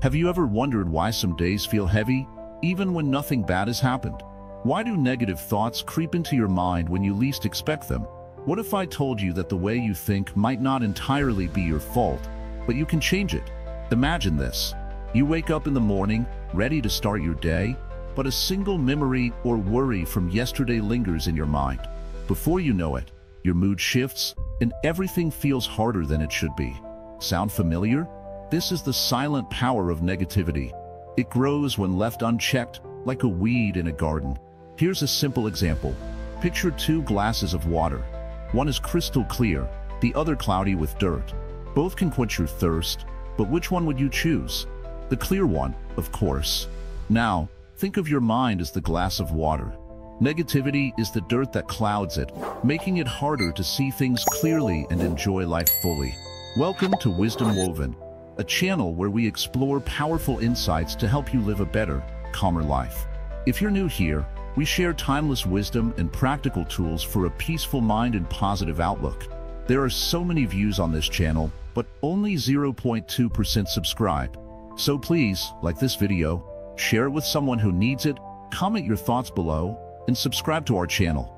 Have you ever wondered why some days feel heavy, even when nothing bad has happened? Why do negative thoughts creep into your mind when you least expect them? What if I told you that the way you think might not entirely be your fault, but you can change it? Imagine this. You wake up in the morning, ready to start your day, but a single memory or worry from yesterday lingers in your mind. Before you know it, your mood shifts, and everything feels harder than it should be. Sound familiar? This is the silent power of negativity. It grows when left unchecked, like a weed in a garden. Here's a simple example. Picture two glasses of water. One is crystal clear, the other cloudy with dirt. Both can quench your thirst, but which one would you choose? The clear one, of course. Now, think of your mind as the glass of water. Negativity is the dirt that clouds it, making it harder to see things clearly and enjoy life fully. Welcome to Wisdom Woven, a channel where we explore powerful insights to help you live a better, calmer life. If you're new here, we share timeless wisdom and practical tools for a peaceful mind and positive outlook. There are so many views on this channel, but only 0.2% subscribe. So please, like this video, share it with someone who needs it, comment your thoughts below, and subscribe to our channel.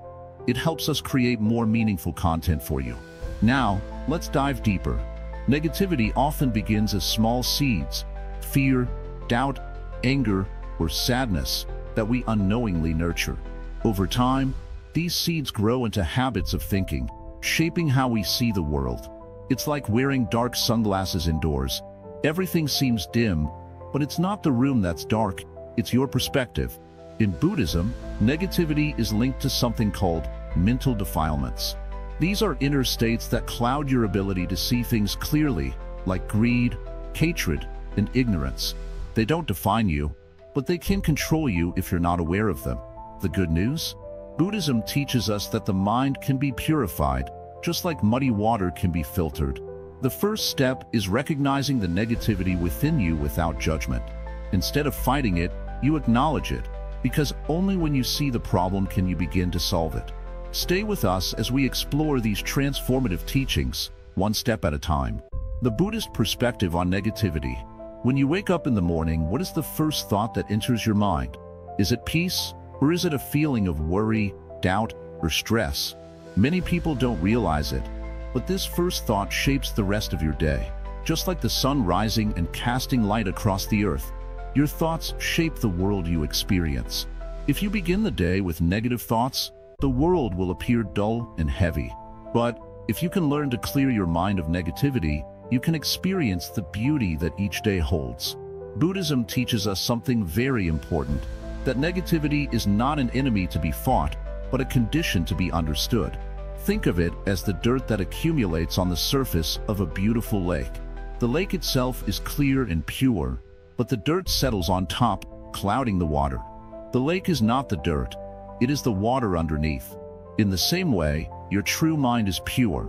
It helps us create more meaningful content for you. Now, let's dive deeper. Negativity often begins as small seeds, fear, doubt, anger, or sadness that we unknowingly nurture. Over time, these seeds grow into habits of thinking, shaping how we see the world. It's like wearing dark sunglasses indoors. Everything seems dim, but it's not the room that's dark, it's your perspective. In Buddhism, negativity is linked to something called mental defilements. These are inner states that cloud your ability to see things clearly, like greed, hatred, and ignorance. They don't define you, but they can control you if you're not aware of them. The good news? Buddhism teaches us that the mind can be purified, just like muddy water can be filtered. The first step is recognizing the negativity within you without judgment. Instead of fighting it, you acknowledge it, because only when you see the problem can you begin to solve it. Stay with us as we explore these transformative teachings, one step at a time. The Buddhist perspective on negativity. When you wake up in the morning, what is the first thought that enters your mind? Is it peace, or is it a feeling of worry, doubt, or stress? Many people don't realize it, but this first thought shapes the rest of your day. Just like the sun rising and casting light across the earth, your thoughts shape the world you experience. If you begin the day with negative thoughts, the world will appear dull and heavy. But if you can learn to clear your mind of negativity, you can experience the beauty that each day holds. Buddhism teaches us something very important, that negativity is not an enemy to be fought, but a condition to be understood. Think of it as the dirt that accumulates on the surface of a beautiful lake. The lake itself is clear and pure, but the dirt settles on top, clouding the water. The lake is not the dirt, it is the water underneath. In the same way, your true mind is pure.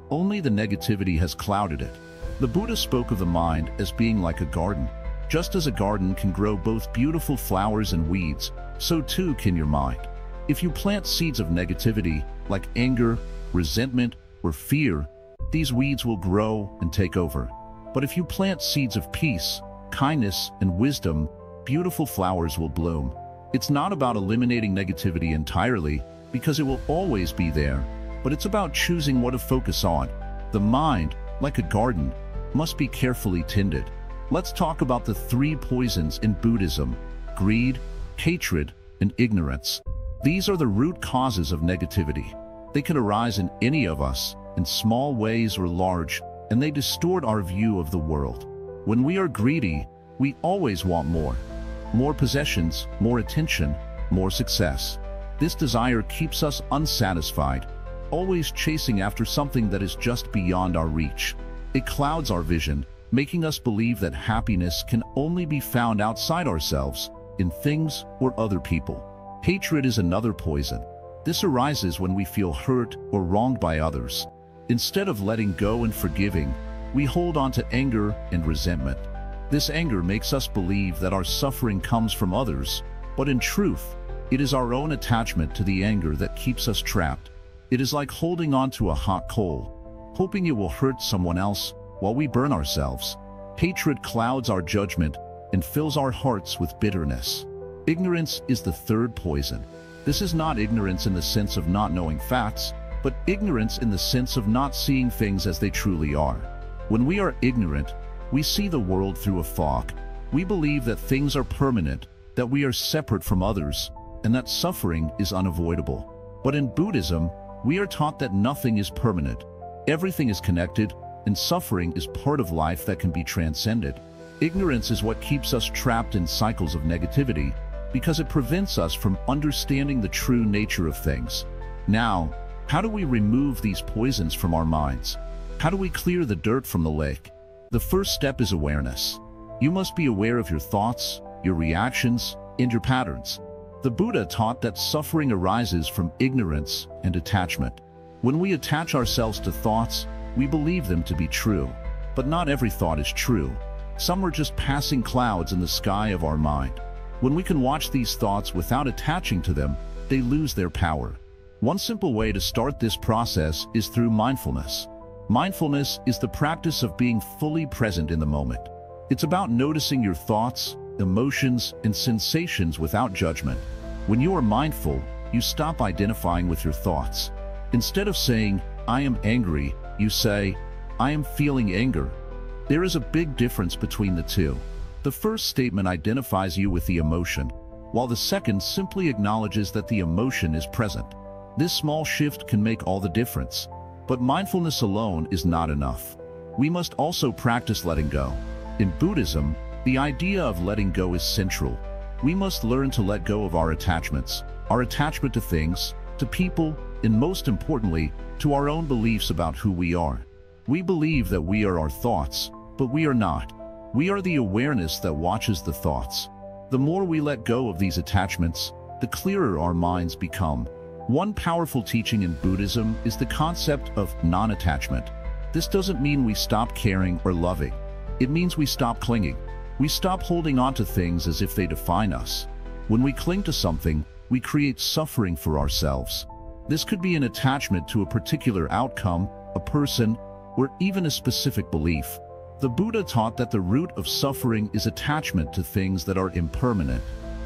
Only the negativity has clouded it. The Buddha spoke of the mind as being like a garden. Just as a garden can grow both beautiful flowers and weeds, so too can your mind. If you plant seeds of negativity, like anger, resentment, or fear, these weeds will grow and take over. But if you plant seeds of peace, kindness, and wisdom, beautiful flowers will bloom. It's not about eliminating negativity entirely, because it will always be there, but it's about choosing what to focus on. The mind, like a garden, must be carefully tended. Let's talk about the three poisons in Buddhism: greed, hatred, and ignorance. These are the root causes of negativity. They can arise in any of us, in small ways or large, and they distort our view of the world. When we are greedy, we always want more. More possessions, more attention, more success. This desire keeps us unsatisfied, always chasing after something that is just beyond our reach. It clouds our vision, making us believe that happiness can only be found outside ourselves, in things or other people. Hatred is another poison. This arises when we feel hurt or wronged by others. Instead of letting go and forgiving, we hold on to anger and resentment. This anger makes us believe that our suffering comes from others, but in truth, it is our own attachment to the anger that keeps us trapped. It is like holding on to a hot coal, hoping it will hurt someone else while we burn ourselves. Hatred clouds our judgment and fills our hearts with bitterness. Ignorance is the third poison. This is not ignorance in the sense of not knowing facts, but ignorance in the sense of not seeing things as they truly are. When we are ignorant, we see the world through a fog. We believe that things are permanent, that we are separate from others, and that suffering is unavoidable. But in Buddhism, we are taught that nothing is permanent. Everything is connected, and suffering is part of life that can be transcended. Ignorance is what keeps us trapped in cycles of negativity, because it prevents us from understanding the true nature of things. Now, how do we remove these poisons from our minds? How do we clear the dirt from the lake? The first step is awareness. You must be aware of your thoughts, your reactions, and your patterns. The Buddha taught that suffering arises from ignorance and attachment. When we attach ourselves to thoughts, we believe them to be true. But not every thought is true. Some are just passing clouds in the sky of our mind. When we can watch these thoughts without attaching to them, they lose their power. One simple way to start this process is through mindfulness. Mindfulness is the practice of being fully present in the moment. It's about noticing your thoughts, emotions, and sensations without judgment. When you are mindful, you stop identifying with your thoughts. Instead of saying, "I am angry," you say, "I am feeling anger." There is a big difference between the two. The first statement identifies you with the emotion, while the second simply acknowledges that the emotion is present. This small shift can make all the difference. But mindfulness alone is not enough. We must also practice letting go. In Buddhism, the idea of letting go is central. We must learn to let go of our attachments, our attachment to things, to people, and most importantly, to our own beliefs about who we are. We believe that we are our thoughts, but we are not. We are the awareness that watches the thoughts. The more we let go of these attachments, the clearer our minds become. One powerful teaching in Buddhism is the concept of non-attachment. This doesn't mean we stop caring or loving. It means we stop clinging. We stop holding on to things as if they define us. When we cling to something, we create suffering for ourselves. This could be an attachment to a particular outcome, a person, or even a specific belief. The Buddha taught that the root of suffering is attachment to things that are impermanent.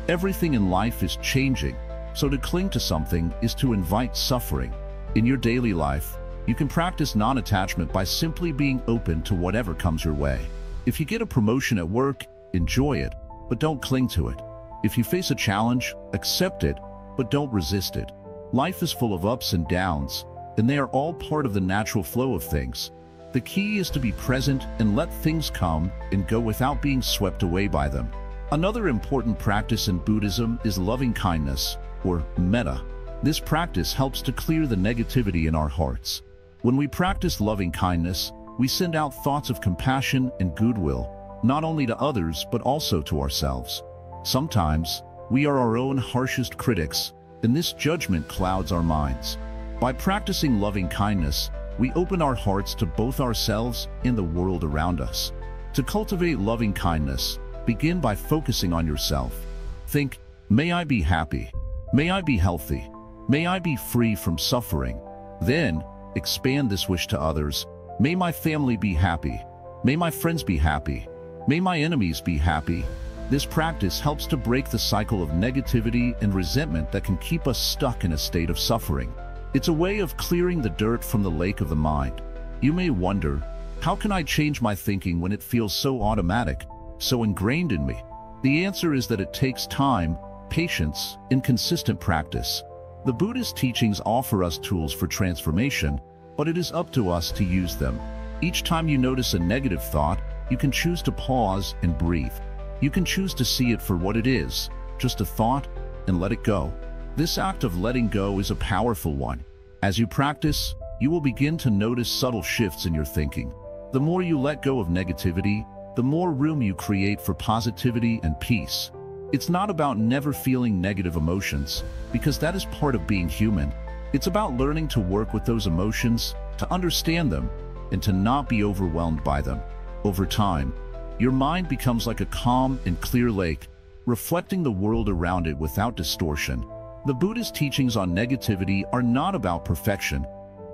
Everything in life is changing, so to cling to something is to invite suffering. In your daily life, you can practice non-attachment by simply being open to whatever comes your way. If you get a promotion at work, enjoy it, but don't cling to it. If you face a challenge, accept it, but don't resist it. Life is full of ups and downs, and they are all part of the natural flow of things. The key is to be present and let things come and go without being swept away by them. Another important practice in Buddhism is loving kindness, or metta. This practice helps to clear the negativity in our hearts. When we practice loving kindness, we send out thoughts of compassion and goodwill, not only to others but also to ourselves. Sometimes, we are our own harshest critics, and this judgment clouds our minds. By practicing loving kindness, we open our hearts to both ourselves and the world around us. To cultivate loving kindness, begin by focusing on yourself. Think, "May I be happy. May I be healthy. May I be free from suffering." Then, expand this wish to others. "May my family be happy. May my friends be happy. May my enemies be happy." This practice helps to break the cycle of negativity and resentment that can keep us stuck in a state of suffering. It's a way of clearing the dirt from the lake of the mind. You may wonder, how can I change my thinking when it feels so automatic, so ingrained in me? The answer is that it takes time, patience, and consistent practice. The Buddhist teachings offer us tools for transformation, but it is up to us to use them. Each time you notice a negative thought, you can choose to pause and breathe. You can choose to see it for what it is, just a thought, and let it go. This act of letting go is a powerful one. As you practice, you will begin to notice subtle shifts in your thinking. The more you let go of negativity, the more room you create for positivity and peace. It's not about never feeling negative emotions, because that is part of being human. It's about learning to work with those emotions, to understand them, and to not be overwhelmed by them. Over time, your mind becomes like a calm and clear lake, reflecting the world around it without distortion. The Buddhist teachings on negativity are not about perfection.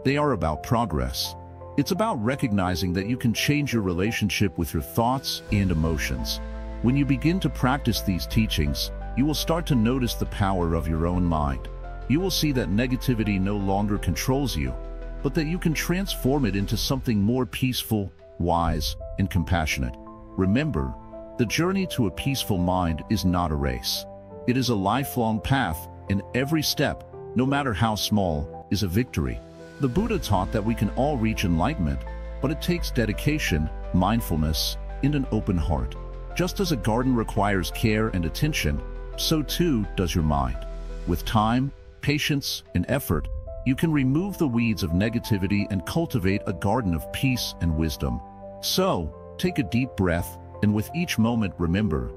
They are about progress. It's about recognizing that you can change your relationship with your thoughts and emotions. When you begin to practice these teachings, you will start to notice the power of your own mind. You will see that negativity no longer controls you, but that you can transform it into something more peaceful, wise, and compassionate. Remember, the journey to a peaceful mind is not a race. It is a lifelong path, and every step, no matter how small, is a victory. The Buddha taught that we can all reach enlightenment, but it takes dedication, mindfulness, and an open heart. Just as a garden requires care and attention, so too does your mind. With time, patience, and effort, you can remove the weeds of negativity and cultivate a garden of peace and wisdom. So, take a deep breath, and with each moment remember,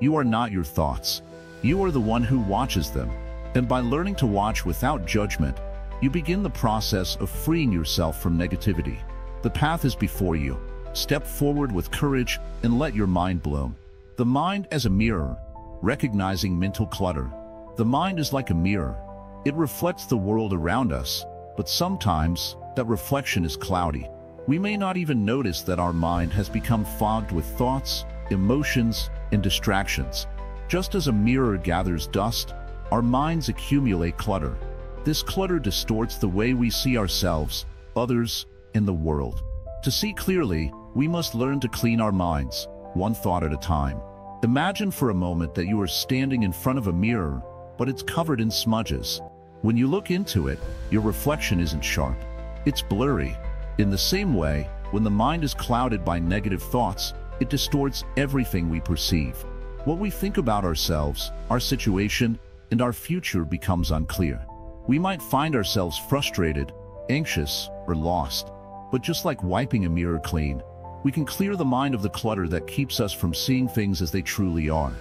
you are not your thoughts. You are the one who watches them. And by learning to watch without judgment, you begin the process of freeing yourself from negativity. The path is before you. Step forward with courage and let your mind bloom. The mind as a mirror, recognizing mental clutter. The mind is like a mirror. It reflects the world around us, but sometimes that reflection is cloudy. We may not even notice that our mind has become fogged with thoughts, emotions, and distractions. Just as a mirror gathers dust, our minds accumulate clutter. This clutter distorts the way we see ourselves, others, and the world. To see clearly, we must learn to clean our minds, one thought at a time. Imagine for a moment that you are standing in front of a mirror, but it's covered in smudges. When you look into it, your reflection isn't sharp. It's blurry. In the same way, when the mind is clouded by negative thoughts, it distorts everything we perceive. What we think about ourselves, our situation, and our future becomes unclear. We might find ourselves frustrated, anxious, or lost. But just like wiping a mirror clean, we can clear the mind of the clutter that keeps us from seeing things as they truly are.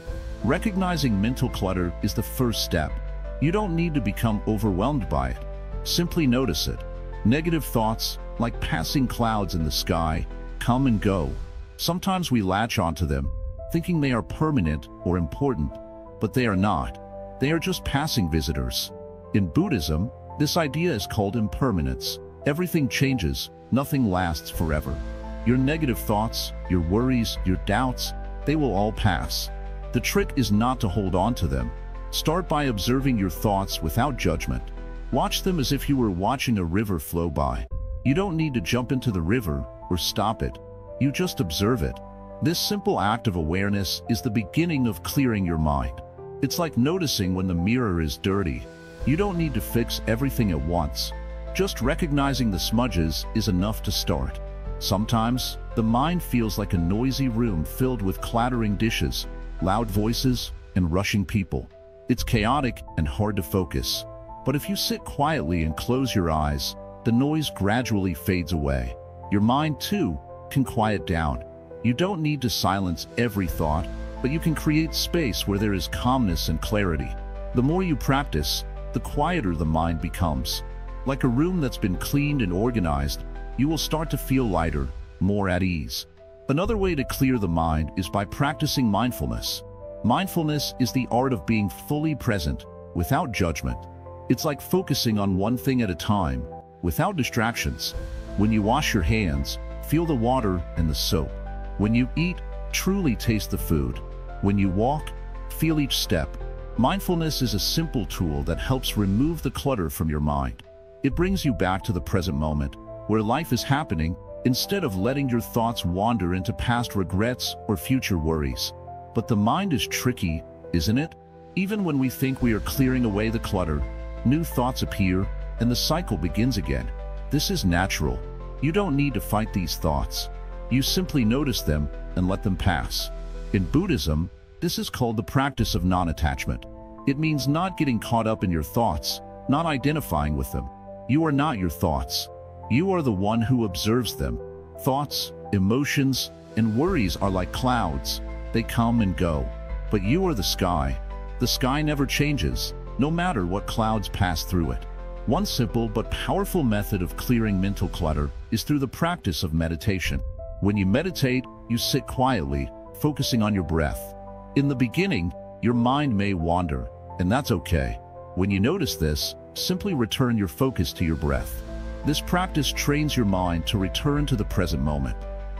Recognizing mental clutter is the first step. You don't need to become overwhelmed by it. Simply notice it. Negative thoughts, like passing clouds in the sky, come and go. Sometimes we latch onto them, thinking they are permanent or important, but they are not. They are just passing visitors. In Buddhism, this idea is called impermanence. Everything changes, nothing lasts forever. Your negative thoughts, your worries, your doubts, they will all pass. The trick is not to hold on to them. Start by observing your thoughts without judgment. Watch them as if you were watching a river flow by. You don't need to jump into the river or stop it. You just observe it. This simple act of awareness is the beginning of clearing your mind. It's like noticing when the mirror is dirty. You don't need to fix everything at once. Just recognizing the smudges is enough to start. Sometimes, the mind feels like a noisy room filled with clattering dishes, loud voices, and rushing people. It's chaotic and hard to focus. But if you sit quietly and close your eyes, the noise gradually fades away. Your mind, too, can quiet down. You don't need to silence every thought, but you can create space where there is calmness and clarity. The more you practice, the quieter the mind becomes. Like a room that's been cleaned and organized, you will start to feel lighter, more at ease. Another way to clear the mind is by practicing mindfulness. Mindfulness is the art of being fully present, without judgment. It's like focusing on one thing at a time, without distractions. When you wash your hands, feel the water and the soap. When you eat, truly taste the food. When you walk, feel each step. Mindfulness is a simple tool that helps remove the clutter from your mind. It brings you back to the present moment, where life is happening, instead of letting your thoughts wander into past regrets or future worries. But the mind is tricky, isn't it? Even when we think we are clearing away the clutter, new thoughts appear, and the cycle begins again. This is natural. You don't need to fight these thoughts. You simply notice them and let them pass. In Buddhism, this is called the practice of non-attachment. It means not getting caught up in your thoughts, not identifying with them. You are not your thoughts. You are the one who observes them. Thoughts, emotions, and worries are like clouds. They come and go. But you are the sky. The sky never changes, no matter what clouds pass through it. One simple but powerful method of clearing mental clutter is through the practice of meditation. When you meditate, you sit quietly, focusing on your breath. In the beginning, your mind may wander, and that's okay. When you notice this, simply return your focus to your breath. This practice trains your mind to return to the present moment.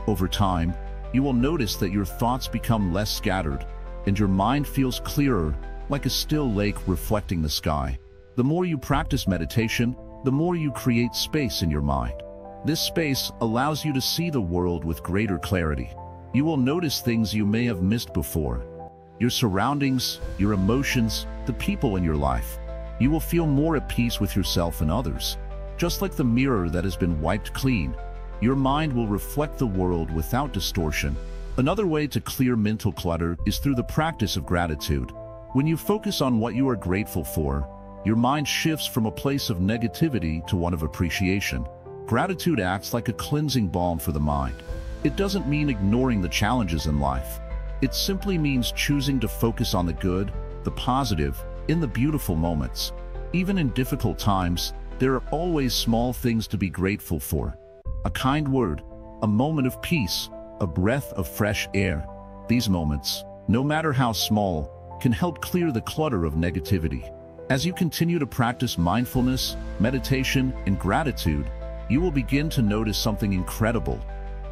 Over time, you will notice that your thoughts become less scattered, and your mind feels clearer, like a still lake reflecting the sky. The more you practice meditation, the more you create space in your mind. This space allows you to see the world with greater clarity. You will notice things you may have missed before. Your surroundings, your emotions, the people in your life. You will feel more at peace with yourself and others. Just like the mirror that has been wiped clean, your mind will reflect the world without distortion. Another way to clear mental clutter is through the practice of gratitude. When you focus on what you are grateful for, your mind shifts from a place of negativity to one of appreciation. Gratitude acts like a cleansing balm for the mind. It doesn't mean ignoring the challenges in life. It simply means choosing to focus on the good, the positive, in the beautiful moments. Even in difficult times, there are always small things to be grateful for. A kind word, a moment of peace, a breath of fresh air. These moments, no matter how small, can help clear the clutter of negativity. As you continue to practice mindfulness, meditation, and gratitude, you will begin to notice something incredible.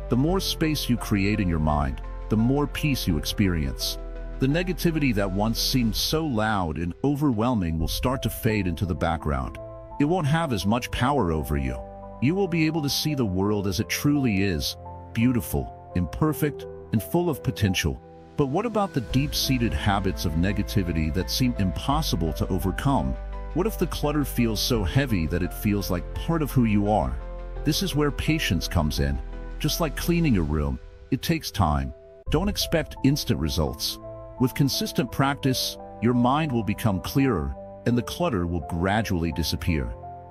The more space you create in your mind, the more peace you experience. The negativity that once seemed so loud and overwhelming will start to fade into the background. It won't have as much power over you. You will be able to see the world as it truly is, beautiful, imperfect, and full of potential. But what about the deep-seated habits of negativity that seem impossible to overcome? What if the clutter feels so heavy that it feels like part of who you are? This is where patience comes in. Just like cleaning a room, it takes time. Don't expect instant results. With consistent practice, your mind will become clearer, and the clutter will gradually disappear.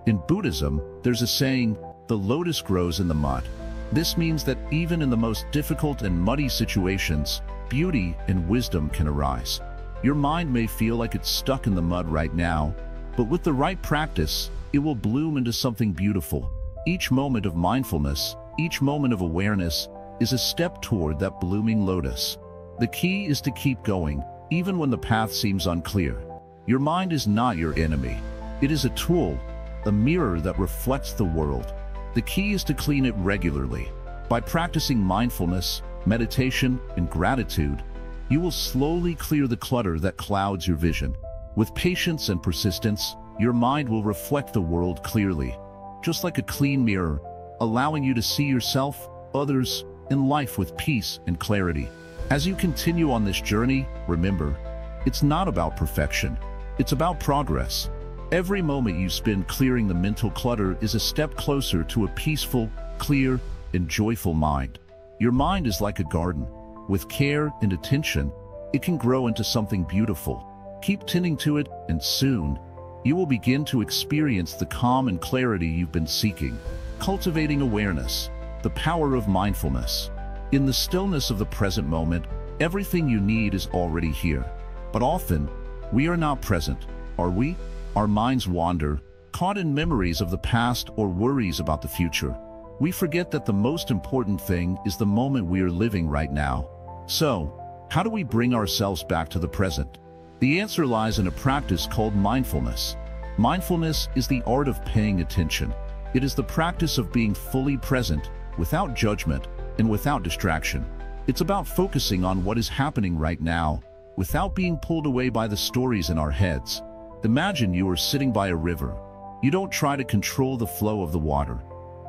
In Buddhism, there's a saying, "The lotus grows in the mud." This means that even in the most difficult and muddy situations, beauty and wisdom can arise. Your mind may feel like it's stuck in the mud right now, but with the right practice, it will bloom into something beautiful. Each moment of mindfulness, each moment of awareness, is a step toward that blooming lotus. The key is to keep going, even when the path seems unclear. Your mind is not your enemy. It is a tool, a mirror that reflects the world. The key is to clean it regularly. By practicing mindfulness, meditation, and gratitude, you will slowly clear the clutter that clouds your vision. With patience and persistence, your mind will reflect the world clearly, just like a clean mirror, allowing you to see yourself, others, and life with peace and clarity. As you continue on this journey, remember, it's not about perfection, it's about progress. Every moment you spend clearing the mental clutter is a step closer to a peaceful, clear, and joyful mind. Your mind is like a garden. With care and attention, it can grow into something beautiful. Keep tending to it, and soon, you will begin to experience the calm and clarity you've been seeking. Cultivating awareness, the power of mindfulness. In the stillness of the present moment, everything you need is already here. But often, we are not present, are we? Our minds wander, caught in memories of the past or worries about the future. We forget that the most important thing is the moment we are living right now. So, how do we bring ourselves back to the present? The answer lies in a practice called mindfulness. Mindfulness is the art of paying attention. It is the practice of being fully present, without judgment and without distraction. It's about focusing on what is happening right now, without being pulled away by the stories in our heads. Imagine you are sitting by a river. You don't try to control the flow of the water.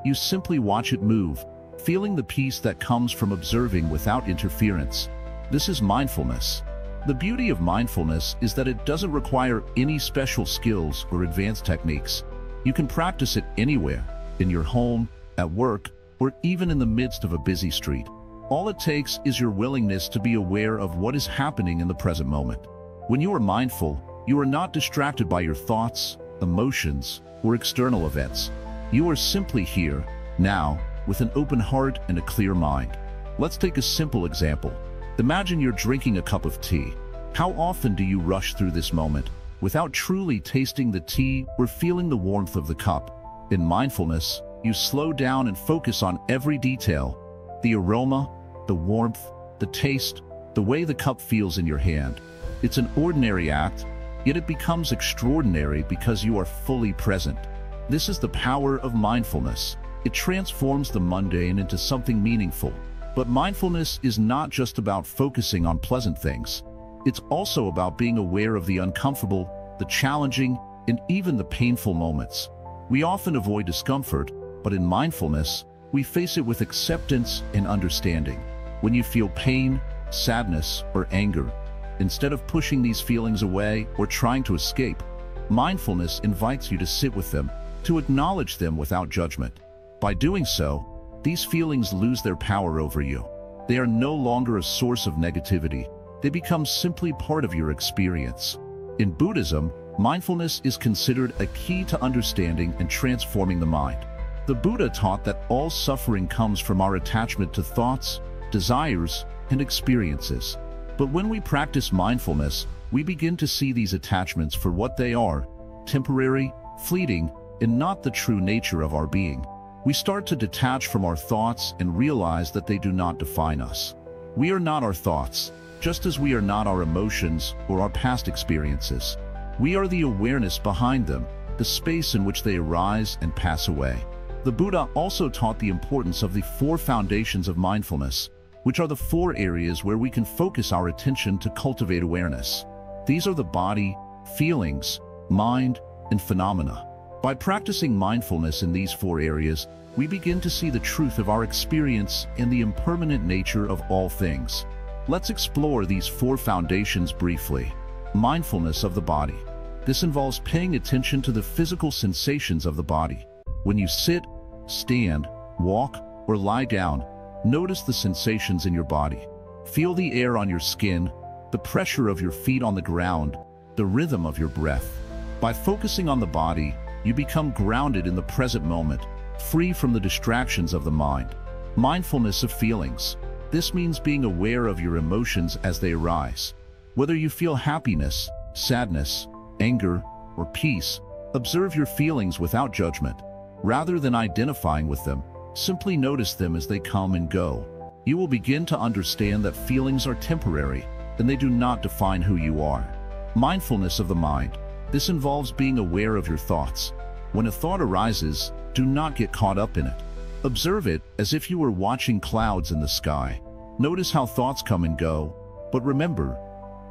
You simply watch it move, feeling the peace that comes from observing without interference. This is mindfulness. The beauty of mindfulness is that it doesn't require any special skills or advanced techniques. You can practice it anywhere, in your home, at work, or even in the midst of a busy street. All it takes is your willingness to be aware of what is happening in the present moment. When you are mindful, you are not distracted by your thoughts, emotions, or external events. You are simply here, now, with an open heart and a clear mind. Let's take a simple example. Imagine you're drinking a cup of tea. How often do you rush through this moment, without truly tasting the tea or feeling the warmth of the cup? In mindfulness, you slow down and focus on every detail. The aroma, the warmth, the taste, the way the cup feels in your hand. It's an ordinary act, yet it becomes extraordinary because you are fully present. This is the power of mindfulness. It transforms the mundane into something meaningful. But mindfulness is not just about focusing on pleasant things. It's also about being aware of the uncomfortable, the challenging, and even the painful moments. We often avoid discomfort, but in mindfulness, we face it with acceptance and understanding. When you feel pain, sadness, or anger, instead of pushing these feelings away or trying to escape, mindfulness invites you to sit with them, to acknowledge them without judgment. By doing so, these feelings lose their power over you. They are no longer a source of negativity. They become simply part of your experience. In Buddhism, mindfulness is considered a key to understanding and transforming the mind. The Buddha taught that all suffering comes from our attachment to thoughts, desires, and experiences. But when we practice mindfulness, we begin to see these attachments for what they are: temporary, fleeting, and not the true nature of our being. We start to detach from our thoughts and realize that they do not define us. We are not our thoughts, just as we are not our emotions or our past experiences. We are the awareness behind them, the space in which they arise and pass away. The Buddha also taught the importance of the 4 foundations of mindfulness, which are the 4 areas where we can focus our attention to cultivate awareness. These are the body, feelings, mind, and phenomena. By practicing mindfulness in these 4 areas, we begin to see the truth of our experience and the impermanent nature of all things. Let's explore these 4 foundations briefly. Mindfulness of the body. This involves paying attention to the physical sensations of the body. When you sit, stand, walk, or lie down, notice the sensations in your body. Feel the air on your skin, the pressure of your feet on the ground, the rhythm of your breath. By focusing on the body, you become grounded in the present moment, free from the distractions of the mind. Mindfulness of feelings. This means being aware of your emotions as they arise. Whether you feel happiness, sadness, anger, or peace, observe your feelings without judgment. Rather than identifying with them, simply notice them as they come and go. You will begin to understand that feelings are temporary, and they do not define who you are. Mindfulness of the mind. This involves being aware of your thoughts. When a thought arises, do not get caught up in it. Observe it as if you were watching clouds in the sky. Notice how thoughts come and go, but remember,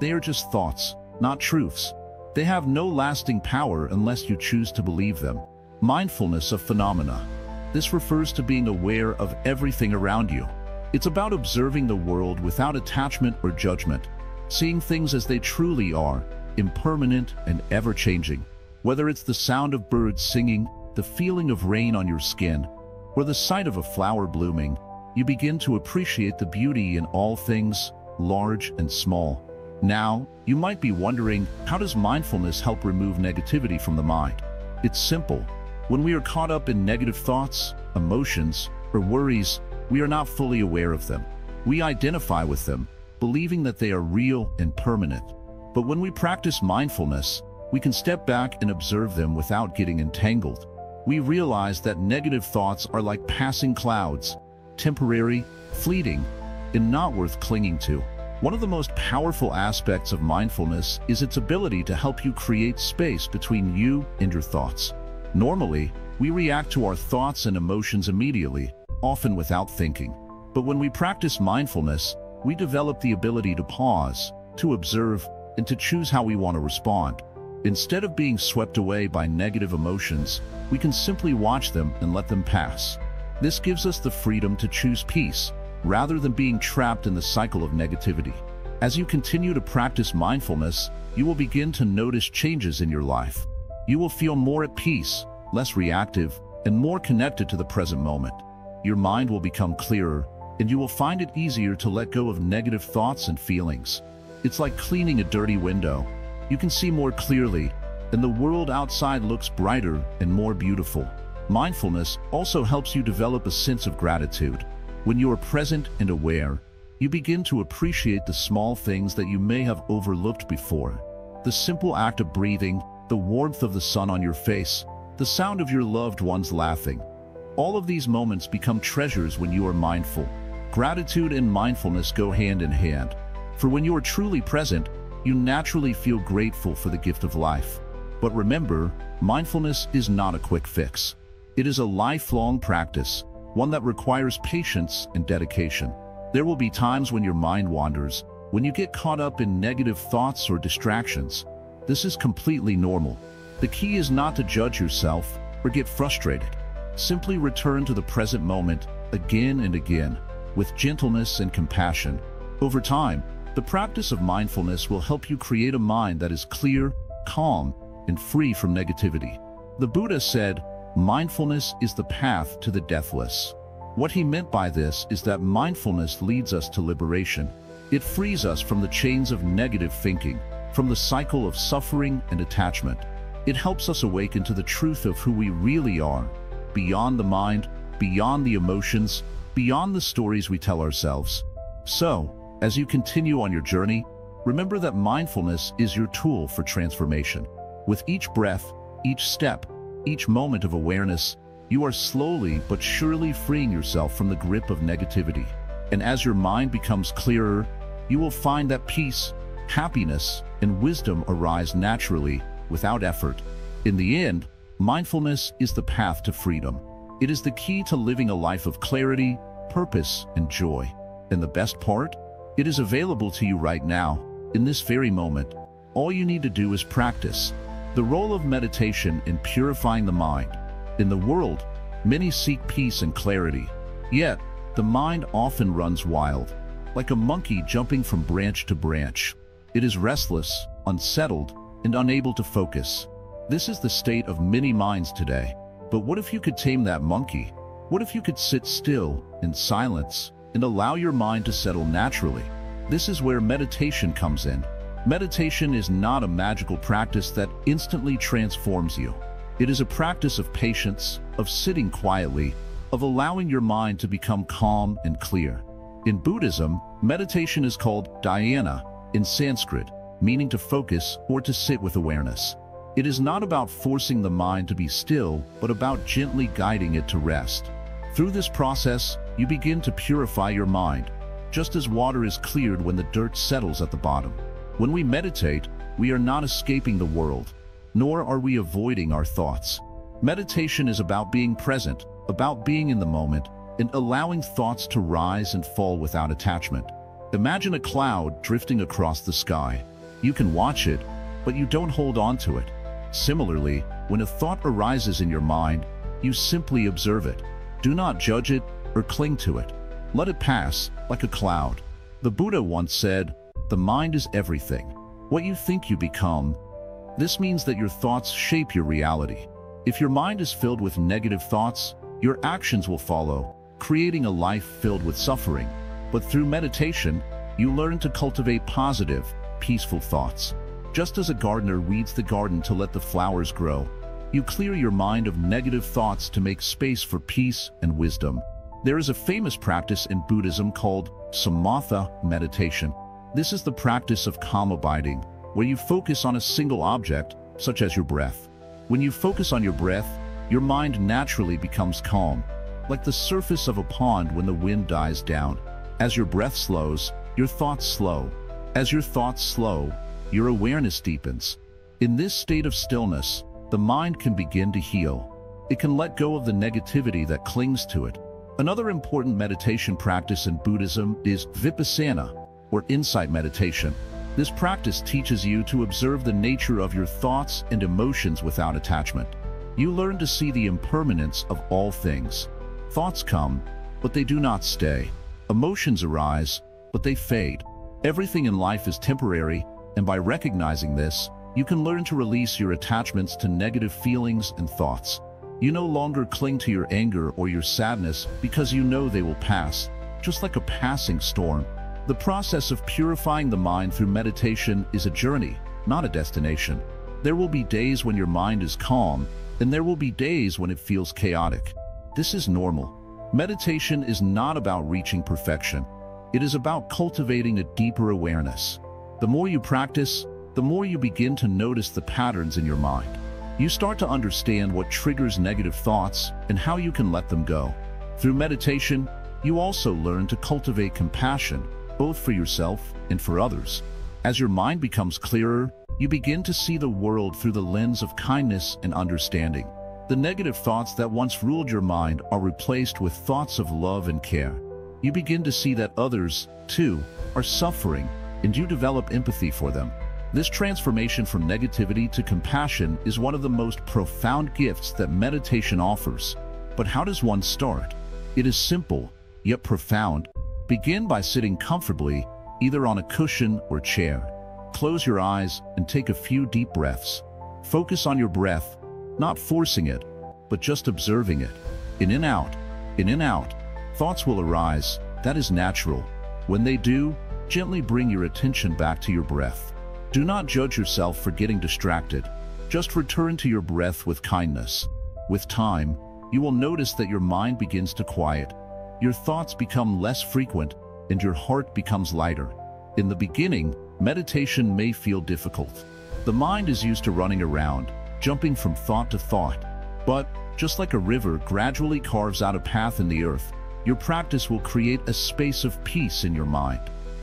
they are just thoughts, not truths. They have no lasting power unless you choose to believe them. Mindfulness of phenomena. This refers to being aware of everything around you. It's about observing the world without attachment or judgment, seeing things as they truly are, impermanent and ever-changing. Whether it's the sound of birds singing, the feeling of rain on your skin, or the sight of a flower blooming, you begin to appreciate the beauty in all things, large and small. Now, you might be wondering, how does mindfulness help remove negativity from the mind? It's simple. When we are caught up in negative thoughts, emotions, or worries, we are not fully aware of them. We identify with them, believing that they are real and permanent. But when we practice mindfulness, we can step back and observe them without getting entangled. We realize that negative thoughts are like passing clouds, temporary, fleeting, and not worth clinging to. One of the most powerful aspects of mindfulness is its ability to help you create space between you and your thoughts. Normally, we react to our thoughts and emotions immediately, often without thinking. But when we practice mindfulness, we develop the ability to pause, to observe, and to choose how we want to respond. Instead of being swept away by negative emotions, we can simply watch them and let them pass. This gives us the freedom to choose peace, rather than being trapped in the cycle of negativity. As you continue to practice mindfulness, you will begin to notice changes in your life. You will feel more at peace, less reactive, and more connected to the present moment. Your mind will become clearer, and you will find it easier to let go of negative thoughts and feelings. It's like cleaning a dirty window. You can see more clearly, and the world outside looks brighter and more beautiful. Mindfulness also helps you develop a sense of gratitude. When you are present and aware, you begin to appreciate the small things that you may have overlooked before. The simple act of breathing, the warmth of the sun on your face, the sound of your loved ones laughing. All of these moments become treasures when you are mindful. Gratitude and mindfulness go hand in hand. For when you are truly present, you naturally feel grateful for the gift of life. But remember, mindfulness is not a quick fix. It is a lifelong practice, one that requires patience and dedication. There will be times when your mind wanders, when you get caught up in negative thoughts or distractions. This is completely normal. The key is not to judge yourself or get frustrated. Simply return to the present moment again and again, with gentleness and compassion. Over time, the practice of mindfulness will help you create a mind that is clear, calm, and free from negativity. The Buddha said, "Mindfulness is the path to the deathless." What he meant by this is that mindfulness leads us to liberation. It frees us from the chains of negative thinking, from the cycle of suffering and attachment. It helps us awaken to the truth of who we really are, beyond the mind, beyond the emotions, beyond the stories we tell ourselves. So, as you continue on your journey, remember that mindfulness is your tool for transformation. With each breath, each step, each moment of awareness, you are slowly but surely freeing yourself from the grip of negativity. And as your mind becomes clearer, you will find that peace, happiness, and wisdom arise naturally, without effort. In the end, mindfulness is the path to freedom. It is the key to living a life of clarity, purpose, and joy. And the best part? It is available to you right now, in this very moment. All you need to do is practice. The role of meditation in purifying the mind. In the world, many seek peace and clarity. Yet, the mind often runs wild, like a monkey jumping from branch to branch. It is restless, unsettled, and unable to focus. This is the state of many minds today. But what if you could tame that monkey? What if you could sit still, in silence, and allow your mind to settle naturally? This is where meditation comes in. Meditation is not a magical practice that instantly transforms you. It is a practice of patience, of sitting quietly, of allowing your mind to become calm and clear. In Buddhism, meditation is called dhyana, in Sanskrit, meaning to focus or to sit with awareness. It is not about forcing the mind to be still, but about gently guiding it to rest. Through this process, you begin to purify your mind, just as water is cleared when the dirt settles at the bottom. When we meditate, we are not escaping the world, nor are we avoiding our thoughts. Meditation is about being present, about being in the moment, and allowing thoughts to rise and fall without attachment. Imagine a cloud drifting across the sky. You can watch it, but you don't hold on to it. Similarly, when a thought arises in your mind, you simply observe it. Do not judge it or cling to it. Let it pass, like a cloud. The Buddha once said, "The mind is everything. What you think you become." This means that your thoughts shape your reality. If your mind is filled with negative thoughts, your actions will follow, creating a life filled with suffering. But through meditation, you learn to cultivate positive, peaceful thoughts. Just as a gardener weeds the garden to let the flowers grow, you clear your mind of negative thoughts to make space for peace and wisdom. There is a famous practice in Buddhism called samatha meditation. This is the practice of calm abiding, where you focus on a single object, such as your breath. When you focus on your breath, your mind naturally becomes calm, like the surface of a pond when the wind dies down. As your breath slows, your thoughts slow. As your thoughts slow, your awareness deepens. In this state of stillness, the mind can begin to heal. It can let go of the negativity that clings to it. Another important meditation practice in Buddhism is vipassana, or insight meditation. This practice teaches you to observe the nature of your thoughts and emotions without attachment. You learn to see the impermanence of all things. Thoughts come, but they do not stay. Emotions arise, but they fade. Everything in life is temporary, and by recognizing this, you can learn to release your attachments to negative feelings and thoughts. You no longer cling to your anger or your sadness because you know they will pass, just like a passing storm. The process of purifying the mind through meditation is a journey, not a destination. There will be days when your mind is calm, and there will be days when it feels chaotic. This is normal. Meditation is not about reaching perfection. It is about cultivating a deeper awareness. The more you practice, the more you begin to notice the patterns in your mind. You start to understand what triggers negative thoughts and how you can let them go. Through meditation, you also learn to cultivate compassion, both for yourself and for others. As your mind becomes clearer, you begin to see the world through the lens of kindness and understanding. The negative thoughts that once ruled your mind are replaced with thoughts of love and care. You begin to see that others, too, are suffering, and you develop empathy for them. This transformation from negativity to compassion is one of the most profound gifts that meditation offers. But how does one start? It is simple, yet profound. Begin by sitting comfortably, either on a cushion or chair. Close your eyes and take a few deep breaths. Focus on your breath, not forcing it, but just observing it. In and out, in and out. Thoughts will arise. That is natural. When they do, gently bring your attention back to your breath. Do not judge yourself for getting distracted. Just return to your breath with kindness. With time, you will notice that your mind begins to quiet. Your thoughts become less frequent, and your heart becomes lighter. In the beginning, meditation may feel difficult. The mind is used to running around, jumping from thought to thought. But, just like a river gradually carves out a path in the earth, your practice will create a space of peace in your mind.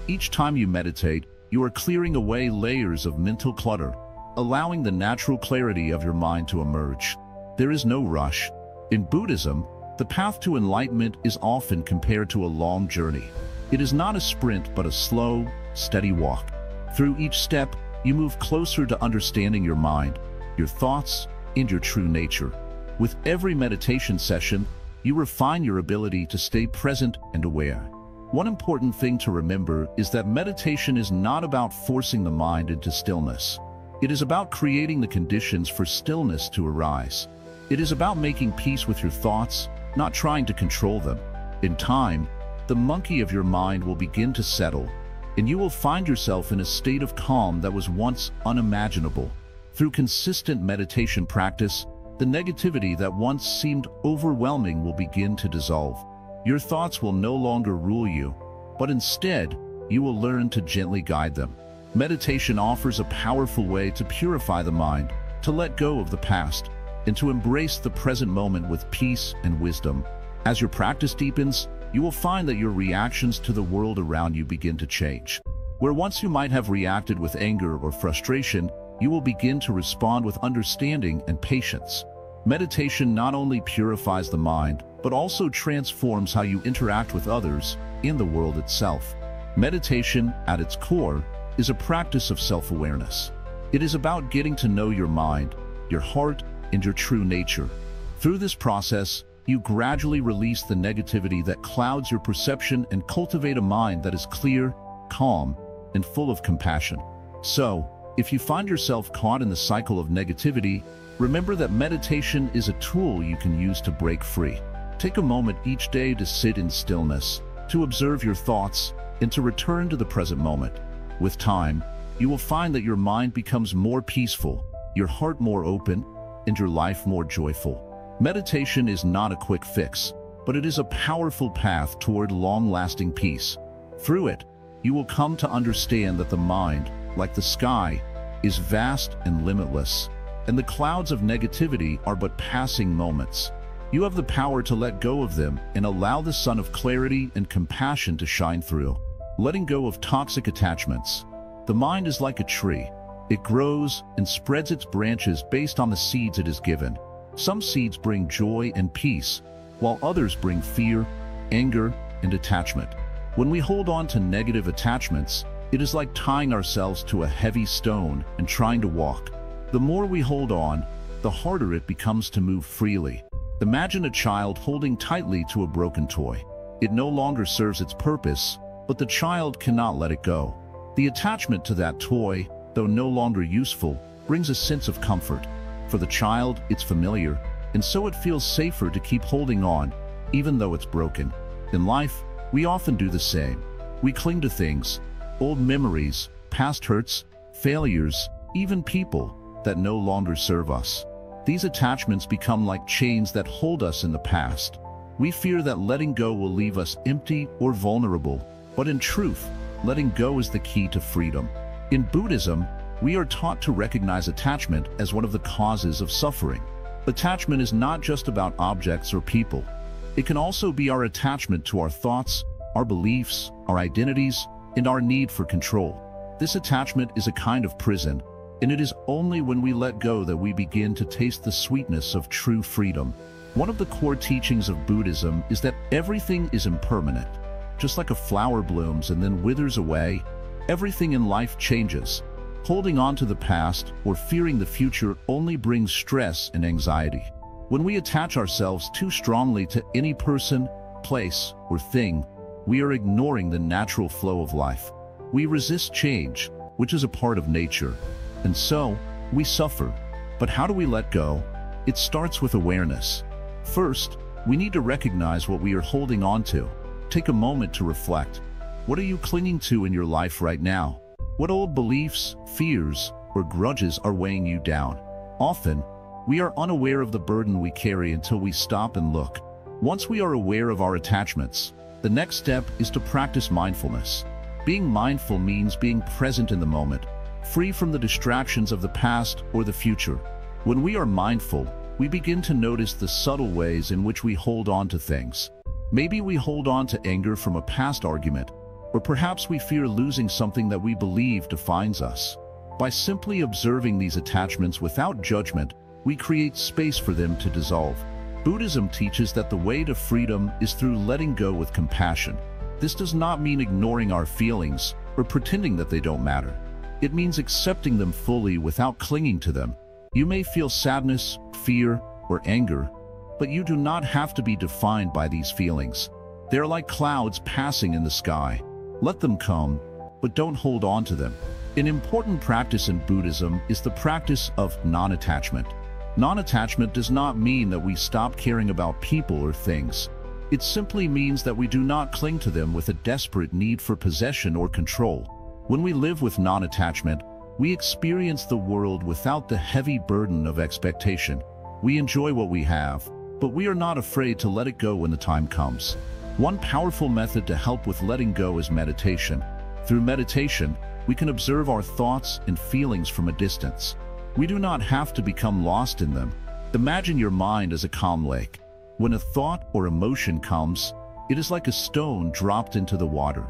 Each time you meditate, you are clearing away layers of mental clutter, allowing the natural clarity of your mind to emerge. There is no rush. In Buddhism, the path to enlightenment is often compared to a long journey. It is not a sprint, but a slow, steady walk. Through each step, you move closer to understanding your mind, your thoughts, and your true nature. With every meditation session, you refine your ability to stay present and aware. One important thing to remember is that meditation is not about forcing the mind into stillness. It is about creating the conditions for stillness to arise. It is about making peace with your thoughts, not trying to control them. In time, the monkey of your mind will begin to settle, and you will find yourself in a state of calm that was once unimaginable. Through consistent meditation practice, the negativity that once seemed overwhelming will begin to dissolve. Your thoughts will no longer rule you, but instead, you will learn to gently guide them. Meditation offers a powerful way to purify the mind, to let go of the past, and to embrace the present moment with peace and wisdom. As your practice deepens, you will find that your reactions to the world around you begin to change. Where once you might have reacted with anger or frustration, you will begin to respond with understanding and patience. Meditation not only purifies the mind, but also transforms how you interact with others in the world itself. Meditation, at its core, is a practice of self-awareness. It is about getting to know your mind, your heart, and your true nature. Through this process, you gradually release the negativity that clouds your perception and cultivate a mind that is clear, calm, and full of compassion. So, if you find yourself caught in the cycle of negativity, remember that meditation is a tool you can use to break free. Take a moment each day to sit in stillness, to observe your thoughts, and to return to the present moment. With time, you will find that your mind becomes more peaceful, your heart more open, and your life more joyful. Meditation is not a quick fix, but it is a powerful path toward long-lasting peace. Through it, you will come to understand that the mind, like the sky, is vast and limitless, and the clouds of negativity are but passing moments. You have the power to let go of them and allow the sun of clarity and compassion to shine through. Letting go of toxic attachments. The mind is like a tree. It grows and spreads its branches based on the seeds it is given. Some seeds bring joy and peace, while others bring fear, anger, and attachment. When we hold on to negative attachments, it is like tying ourselves to a heavy stone and trying to walk. The more we hold on, the harder it becomes to move freely. Imagine a child holding tightly to a broken toy. It no longer serves its purpose, but the child cannot let it go. The attachment to that toy, though no longer useful, brings a sense of comfort. For the child, it's familiar, and so it feels safer to keep holding on, even though it's broken. In life, we often do the same. We cling to things, old memories, past hurts, failures, even people that no longer serve us. These attachments become like chains that hold us in the past. We fear that letting go will leave us empty or vulnerable, but in truth, letting go is the key to freedom. In Buddhism, we are taught to recognize attachment as one of the causes of suffering. Attachment is not just about objects or people. It can also be our attachment to our thoughts, our beliefs, our identities, and our need for control. This attachment is a kind of prison, and it is only when we let go that we begin to taste the sweetness of true freedom. One of the core teachings of Buddhism is that everything is impermanent. Just like a flower blooms and then withers away, everything in life changes. Holding on to the past or fearing the future only brings stress and anxiety. When we attach ourselves too strongly to any person, place, or thing, we are ignoring the natural flow of life. We resist change, which is a part of nature, and so we suffer. But how do we let go? It starts with awareness. First, we need to recognize what we are holding on to. Take a moment to reflect. What are you clinging to in your life right now? What old beliefs, fears, or grudges are weighing you down? Often, we are unaware of the burden we carry until we stop and look. Once we are aware of our attachments, the next step is to practice mindfulness. Being mindful means being present in the moment, free from the distractions of the past or the future. When we are mindful, we begin to notice the subtle ways in which we hold on to things. Maybe we hold on to anger from a past argument, or perhaps we fear losing something that we believe defines us. By simply observing these attachments without judgment, we create space for them to dissolve. Buddhism teaches that the way to freedom is through letting go with compassion. This does not mean ignoring our feelings or pretending that they don't matter. It means accepting them fully without clinging to them. You may feel sadness, fear, or anger, but you do not have to be defined by these feelings. They are like clouds passing in the sky. Let them come, but don't hold on to them. An important practice in Buddhism is the practice of non-attachment. Non-attachment does not mean that we stop caring about people or things. It simply means that we do not cling to them with a desperate need for possession or control. When we live with non-attachment, we experience the world without the heavy burden of expectation. We enjoy what we have, but we are not afraid to let it go when the time comes. One powerful method to help with letting go is meditation. Through meditation, we can observe our thoughts and feelings from a distance. We do not have to become lost in them. Imagine your mind as a calm lake. When a thought or emotion comes, it is like a stone dropped into the water.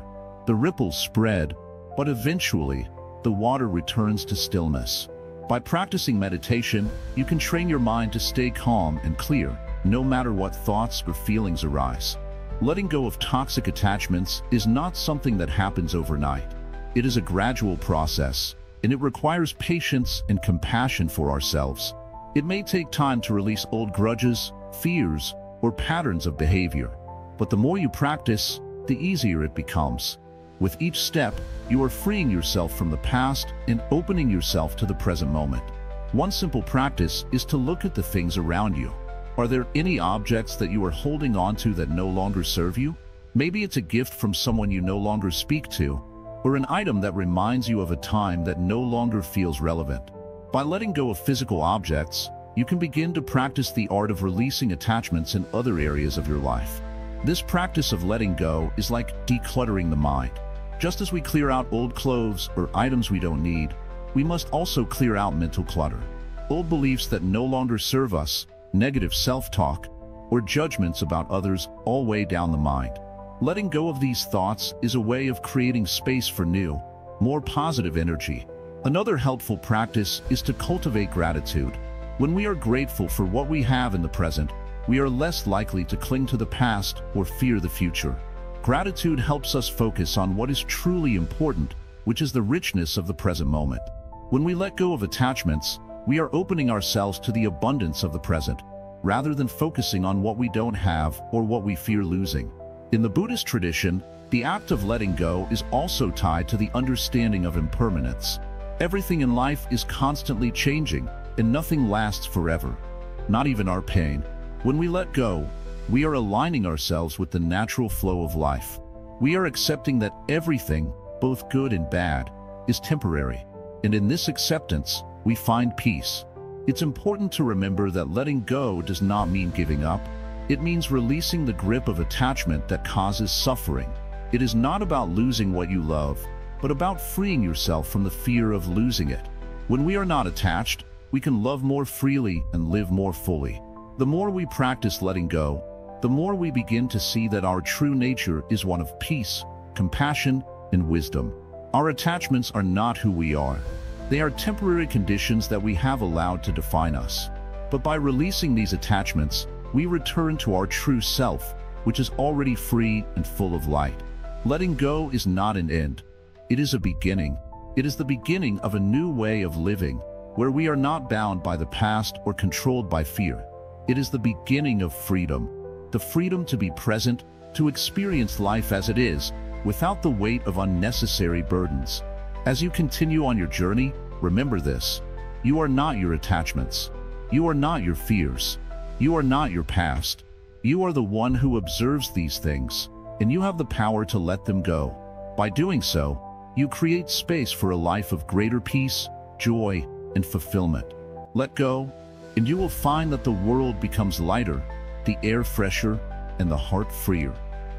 The ripples spread, but eventually, the water returns to stillness. By practicing meditation, you can train your mind to stay calm and clear, no matter what thoughts or feelings arise. Letting go of toxic attachments is not something that happens overnight. It is a gradual process, and it requires patience and compassion for ourselves. It may take time to release old grudges, fears, or patterns of behavior, but the more you practice, the easier it becomes. With each step, you are freeing yourself from the past and opening yourself to the present moment. One simple practice is to look at the things around you. Are there any objects that you are holding on to that no longer serve you? Maybe it's a gift from someone you no longer speak to, or an item that reminds you of a time that no longer feels relevant. By letting go of physical objects, you can begin to practice the art of releasing attachments in other areas of your life. This practice of letting go is like decluttering the mind. Just as we clear out old clothes or items we don't need, we must also clear out mental clutter. Old beliefs that no longer serve us, negative self-talk, or judgments about others all weigh down the mind. Letting go of these thoughts is a way of creating space for new, more positive energy. Another helpful practice is to cultivate gratitude. When we are grateful for what we have in the present, we are less likely to cling to the past or fear the future. Gratitude helps us focus on what is truly important, which is the richness of the present moment. When we let go of attachments, we are opening ourselves to the abundance of the present, rather than focusing on what we don't have or what we fear losing. In the Buddhist tradition, the act of letting go is also tied to the understanding of impermanence. Everything in life is constantly changing, and nothing lasts forever, not even our pain. When we let go, we are aligning ourselves with the natural flow of life. We are accepting that everything, both good and bad, is temporary, and in this acceptance, we find peace. It's important to remember that letting go does not mean giving up. It means releasing the grip of attachment that causes suffering. It is not about losing what you love, but about freeing yourself from the fear of losing it. When we are not attached, we can love more freely and live more fully. The more we practice letting go, the more we begin to see that our true nature is one of peace, compassion, and wisdom. Our attachments are not who we are. They are temporary conditions that we have allowed to define us. But by releasing these attachments, we return to our true self, which is already free and full of light. Letting go is not an end. It is a beginning. It is the beginning of a new way of living, where we are not bound by the past or controlled by fear. It is the beginning of freedom, the freedom to be present, to experience life as it is, without the weight of unnecessary burdens. As you continue on your journey, remember this: you are not your attachments. You are not your fears. You are not your past. You are the one who observes these things, and you have the power to let them go. By doing so, you create space for a life of greater peace, joy, and fulfillment. Let go, and you will find that the world becomes lighter, the air fresher, and the heart freer.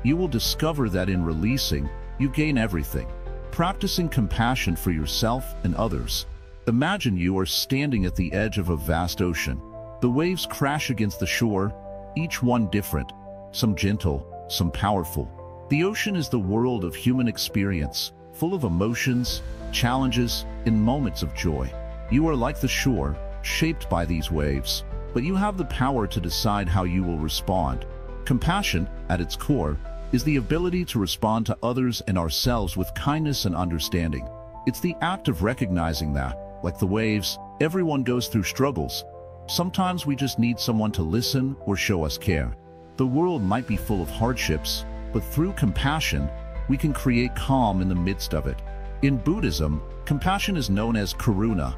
You will discover that in releasing, you gain everything. Practicing compassion for yourself and others. Imagine you are standing at the edge of a vast ocean. The waves crash against the shore, each one different, some gentle, some powerful. The ocean is the world of human experience, full of emotions, challenges, and moments of joy. You are like the shore, shaped by these waves, but you have the power to decide how you will respond. Compassion, at its core, is the ability to respond to others and ourselves with kindness and understanding. It's the act of recognizing that, like the waves, everyone goes through struggles. Sometimes we just need someone to listen or show us care. The world might be full of hardships, but through compassion, we can create calm in the midst of it. In Buddhism, compassion is known as karuna,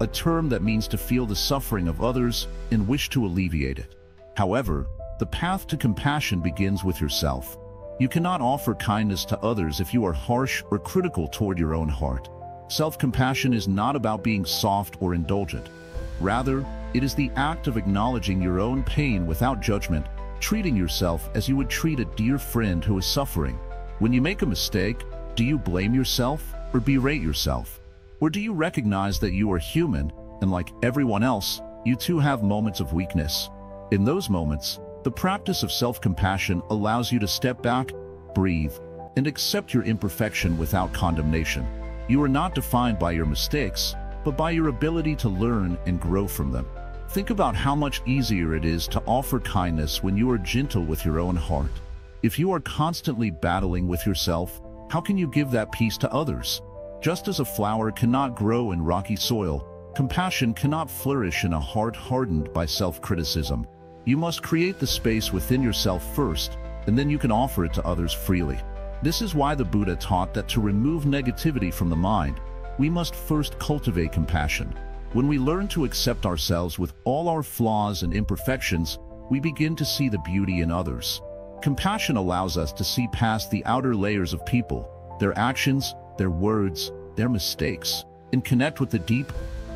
a term that means to feel the suffering of others and wish to alleviate it. However, the path to compassion begins with yourself. You cannot offer kindness to others if you are harsh or critical toward your own heart. Self-compassion is not about being soft or indulgent. Rather, it is the act of acknowledging your own pain without judgment, treating yourself as you would treat a dear friend who is suffering. When you make a mistake, do you blame yourself or berate yourself? Or do you recognize that you are human, and like everyone else, you too have moments of weakness? In those moments, the practice of self-compassion allows you to step back, breathe, and accept your imperfection without condemnation. You are not defined by your mistakes, but by your ability to learn and grow from them. Think about how much easier it is to offer kindness when you are gentle with your own heart. If you are constantly battling with yourself, how can you give that peace to others? Just as a flower cannot grow in rocky soil, compassion cannot flourish in a heart hardened by self-criticism. You must create the space within yourself first, and then you can offer it to others freely. This is why the Buddha taught that to remove negativity from the mind, we must first cultivate compassion. When we learn to accept ourselves with all our flaws and imperfections, we begin to see the beauty in others. Compassion allows us to see past the outer layers of people, their actions, their words, their mistakes, and connect with the deep,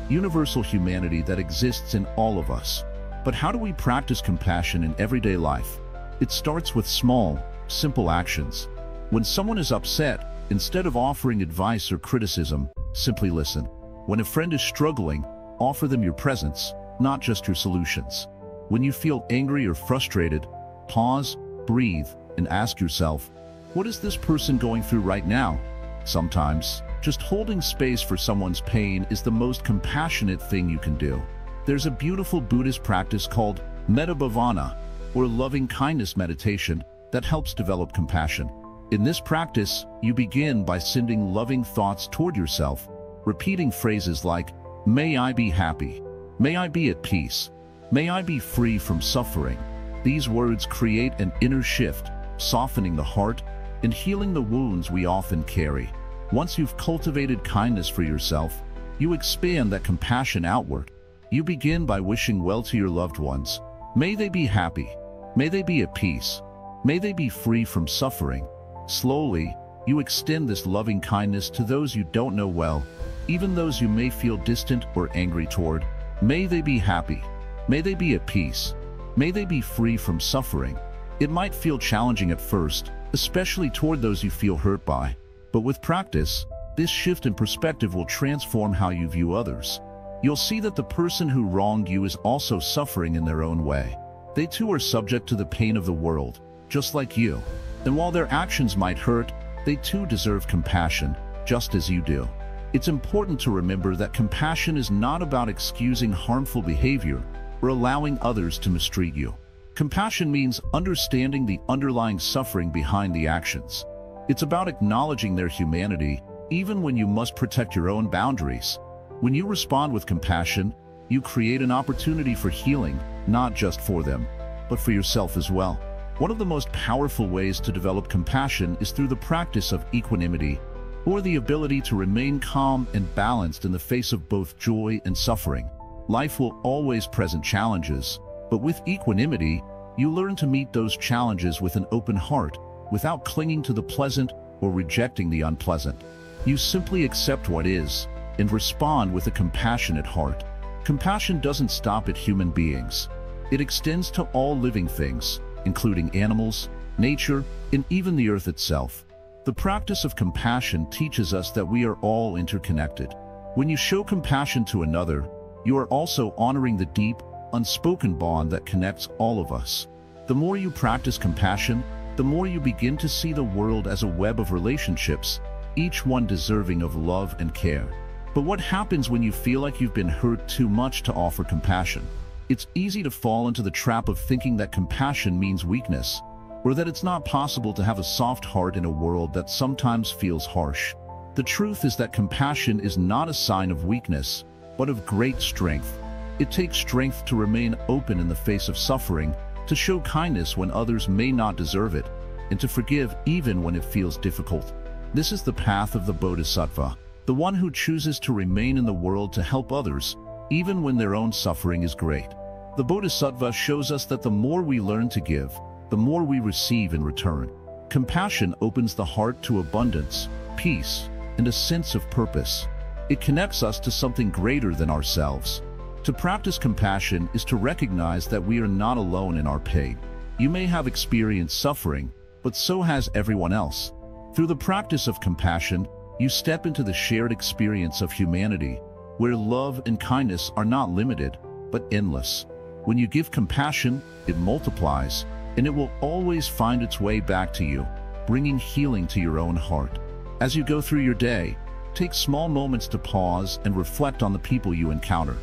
universal humanity that exists in all of us. But how do we practice compassion in everyday life? It starts with small, simple actions. When someone is upset, instead of offering advice or criticism, simply listen. When a friend is struggling, offer them your presence, not just your solutions. When you feel angry or frustrated, pause, breathe, and ask yourself, what is this person going through right now? Sometimes, just holding space for someone's pain is the most compassionate thing you can do. There's a beautiful Buddhist practice called metta bhavana, or loving kindness meditation, that helps develop compassion. In this practice, you begin by sending loving thoughts toward yourself, repeating phrases like, may I be happy, may I be at peace, may I be free from suffering. These words create an inner shift, softening the heart and healing the wounds we often carry. Once you've cultivated kindness for yourself, you expand that compassion outward. You begin by wishing well to your loved ones. May they be happy, may they be at peace, may they be free from suffering. Slowly, you extend this loving kindness to those you don't know well, even those you may feel distant or angry toward. May they be happy, may they be at peace, may they be free from suffering. It might feel challenging at first, especially toward those you feel hurt by. But with practice, this shift in perspective will transform how you view others. You'll see that the person who wronged you is also suffering in their own way. They too are subject to the pain of the world, just like you. And while their actions might hurt, they too deserve compassion, just as you do. It's important to remember that compassion is not about excusing harmful behavior or allowing others to mistreat you. Compassion means understanding the underlying suffering behind the actions. It's about acknowledging their humanity, even when you must protect your own boundaries. When you respond with compassion, you create an opportunity for healing, not just for them, but for yourself as well. One of the most powerful ways to develop compassion is through the practice of equanimity, or the ability to remain calm and balanced in the face of both joy and suffering. Life will always present challenges, but with equanimity, you learn to meet those challenges with an open heart, without clinging to the pleasant or rejecting the unpleasant. You simply accept what is, and respond with a compassionate heart. Compassion doesn't stop at human beings. It extends to all living things, including animals, nature, and even the earth itself. The practice of compassion teaches us that we are all interconnected. When you show compassion to another, you are also honoring the deep, unspoken bond that connects all of us. The more you practice compassion, the more you begin to see the world as a web of relationships, each one deserving of love and care. But what happens when you feel like you've been hurt too much to offer compassion? It's easy to fall into the trap of thinking that compassion means weakness, or that it's not possible to have a soft heart in a world that sometimes feels harsh. The truth is that compassion is not a sign of weakness, but of great strength. It takes strength to remain open in the face of suffering, to show kindness when others may not deserve it, and to forgive even when it feels difficult. This is the path of the Bodhisattva, the one who chooses to remain in the world to help others, even when their own suffering is great. The Bodhisattva shows us that the more we learn to give, the more we receive in return. Compassion opens the heart to abundance, peace, and a sense of purpose. It connects us to something greater than ourselves. To practice compassion is to recognize that we are not alone in our pain. You may have experienced suffering, but so has everyone else. Through the practice of compassion, you step into the shared experience of humanity, where love and kindness are not limited, but endless. When you give compassion, it multiplies, and it will always find its way back to you, bringing healing to your own heart. As you go through your day, take small moments to pause and reflect on the people you encounter.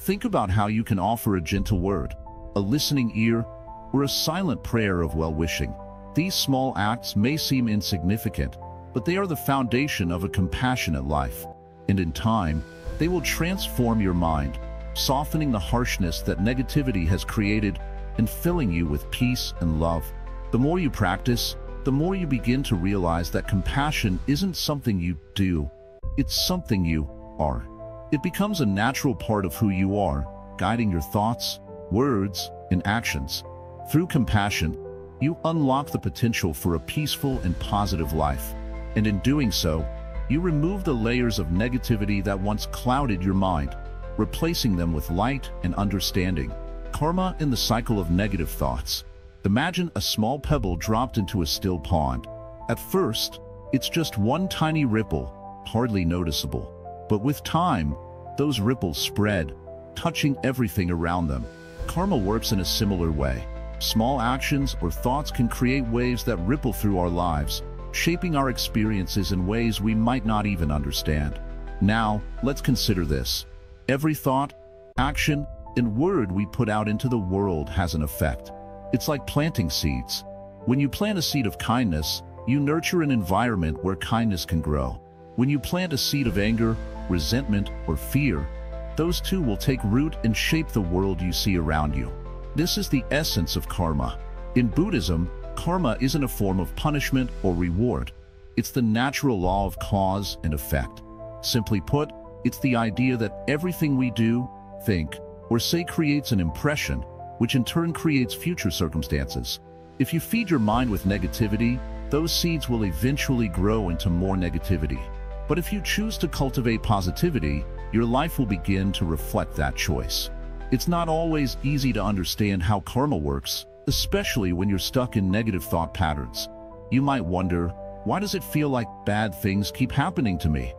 Think about how you can offer a gentle word, a listening ear, or a silent prayer of well-wishing. These small acts may seem insignificant, but they are the foundation of a compassionate life. And in time, they will transform your mind, softening the harshness that negativity has created and filling you with peace and love. The more you practice, the more you begin to realize that compassion isn't something you do, it's something you are. It becomes a natural part of who you are, guiding your thoughts, words, and actions. Through compassion, you unlock the potential for a peaceful and positive life. And in doing so, you remove the layers of negativity that once clouded your mind, replacing them with light and understanding. Karma in the cycle of negative thoughts. Imagine a small pebble dropped into a still pond. At first, it's just one tiny ripple, hardly noticeable. But with time, those ripples spread, touching everything around them. Karma works in a similar way. Small actions or thoughts can create waves that ripple through our lives, shaping our experiences in ways we might not even understand. Now, let's consider this. Every thought, action, and word we put out into the world has an effect. It's like planting seeds. When you plant a seed of kindness, you nurture an environment where kindness can grow. When you plant a seed of anger, resentment, or fear, those two will take root and shape the world you see around you. This is the essence of karma. In Buddhism, karma isn't a form of punishment or reward. It's the natural law of cause and effect. Simply put, it's the idea that everything we do, think, or say creates an impression, which in turn creates future circumstances. If you feed your mind with negativity, those seeds will eventually grow into more negativity. But if you choose to cultivate positivity, your life will begin to reflect that choice. It's not always easy to understand how karma works, especially when you're stuck in negative thought patterns. You might wonder, why does it feel like bad things keep happening to me?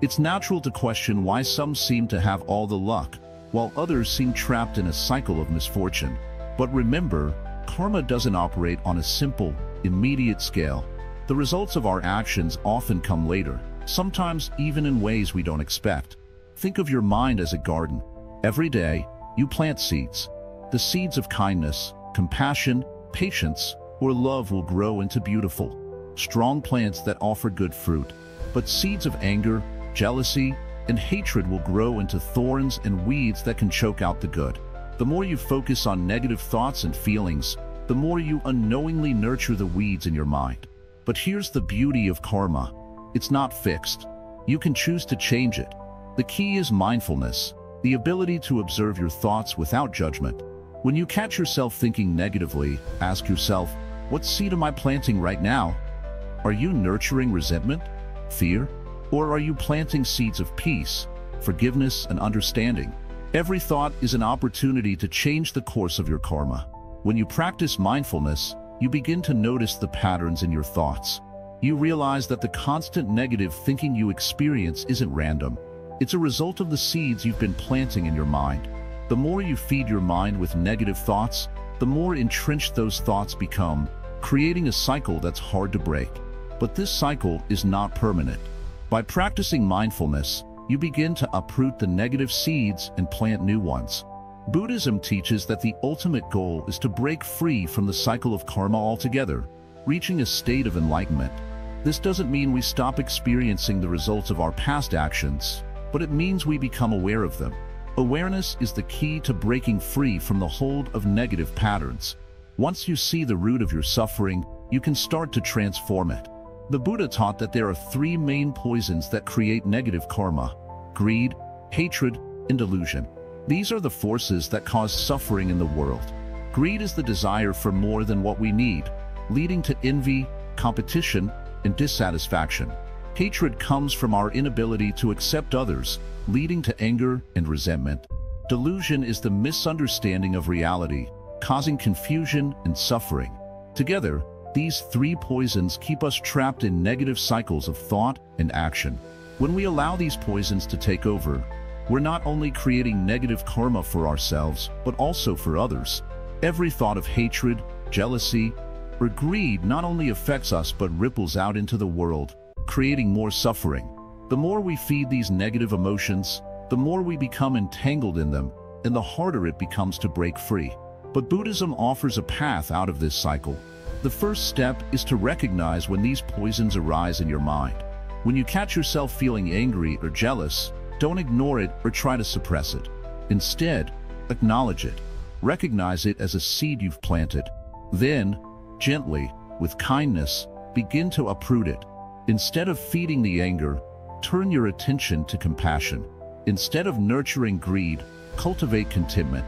It's natural to question why some seem to have all the luck, while others seem trapped in a cycle of misfortune. But remember, karma doesn't operate on a simple, immediate scale. The results of our actions often come later, sometimes even in ways we don't expect. Think of your mind as a garden. Every day, you plant seeds. The seeds of kindness, compassion, patience, or love will grow into beautiful, strong plants that offer good fruit. But seeds of anger, jealousy, and hatred will grow into thorns and weeds that can choke out the good. The more you focus on negative thoughts and feelings, the more you unknowingly nurture the weeds in your mind. But here's the beauty of karma. It's not fixed. You can choose to change it. The key is mindfulness, the ability to observe your thoughts without judgment. When you catch yourself thinking negatively, ask yourself, what seed am I planting right now? Are you nurturing resentment, fear, or are you planting seeds of peace, forgiveness, and understanding? Every thought is an opportunity to change the course of your karma. When you practice mindfulness, you begin to notice the patterns in your thoughts. You realize that the constant negative thinking you experience isn't random. It's a result of the seeds you've been planting in your mind. The more you feed your mind with negative thoughts, the more entrenched those thoughts become, creating a cycle that's hard to break. But this cycle is not permanent. By practicing mindfulness, you begin to uproot the negative seeds and plant new ones. Buddhism teaches that the ultimate goal is to break free from the cycle of karma altogether, reaching a state of enlightenment. This doesn't mean we stop experiencing the results of our past actions, but it means we become aware of them. Awareness is the key to breaking free from the hold of negative patterns. Once you see the root of your suffering, you can start to transform it. The Buddha taught that there are three main poisons that create negative karma: greed, hatred, and delusion. These are the forces that cause suffering in the world. Greed is the desire for more than what we need, leading to envy, competition, and dissatisfaction. Hatred comes from our inability to accept others, leading to anger and resentment. Delusion is the misunderstanding of reality, causing confusion and suffering. Together, these three poisons keep us trapped in negative cycles of thought and action. When we allow these poisons to take over, we're not only creating negative karma for ourselves, but also for others. Every thought of hatred, jealousy, or greed not only affects us but ripples out into the world, creating more suffering. The more we feed these negative emotions, the more we become entangled in them, and the harder it becomes to break free. But Buddhism offers a path out of this cycle. The first step is to recognize when these poisons arise in your mind. When you catch yourself feeling angry or jealous, don't ignore it or try to suppress it. Instead, acknowledge it. Recognize it as a seed you've planted. Then, gently, with kindness, begin to uproot it. Instead of feeding the anger, turn your attention to compassion. Instead of nurturing greed, cultivate contentment.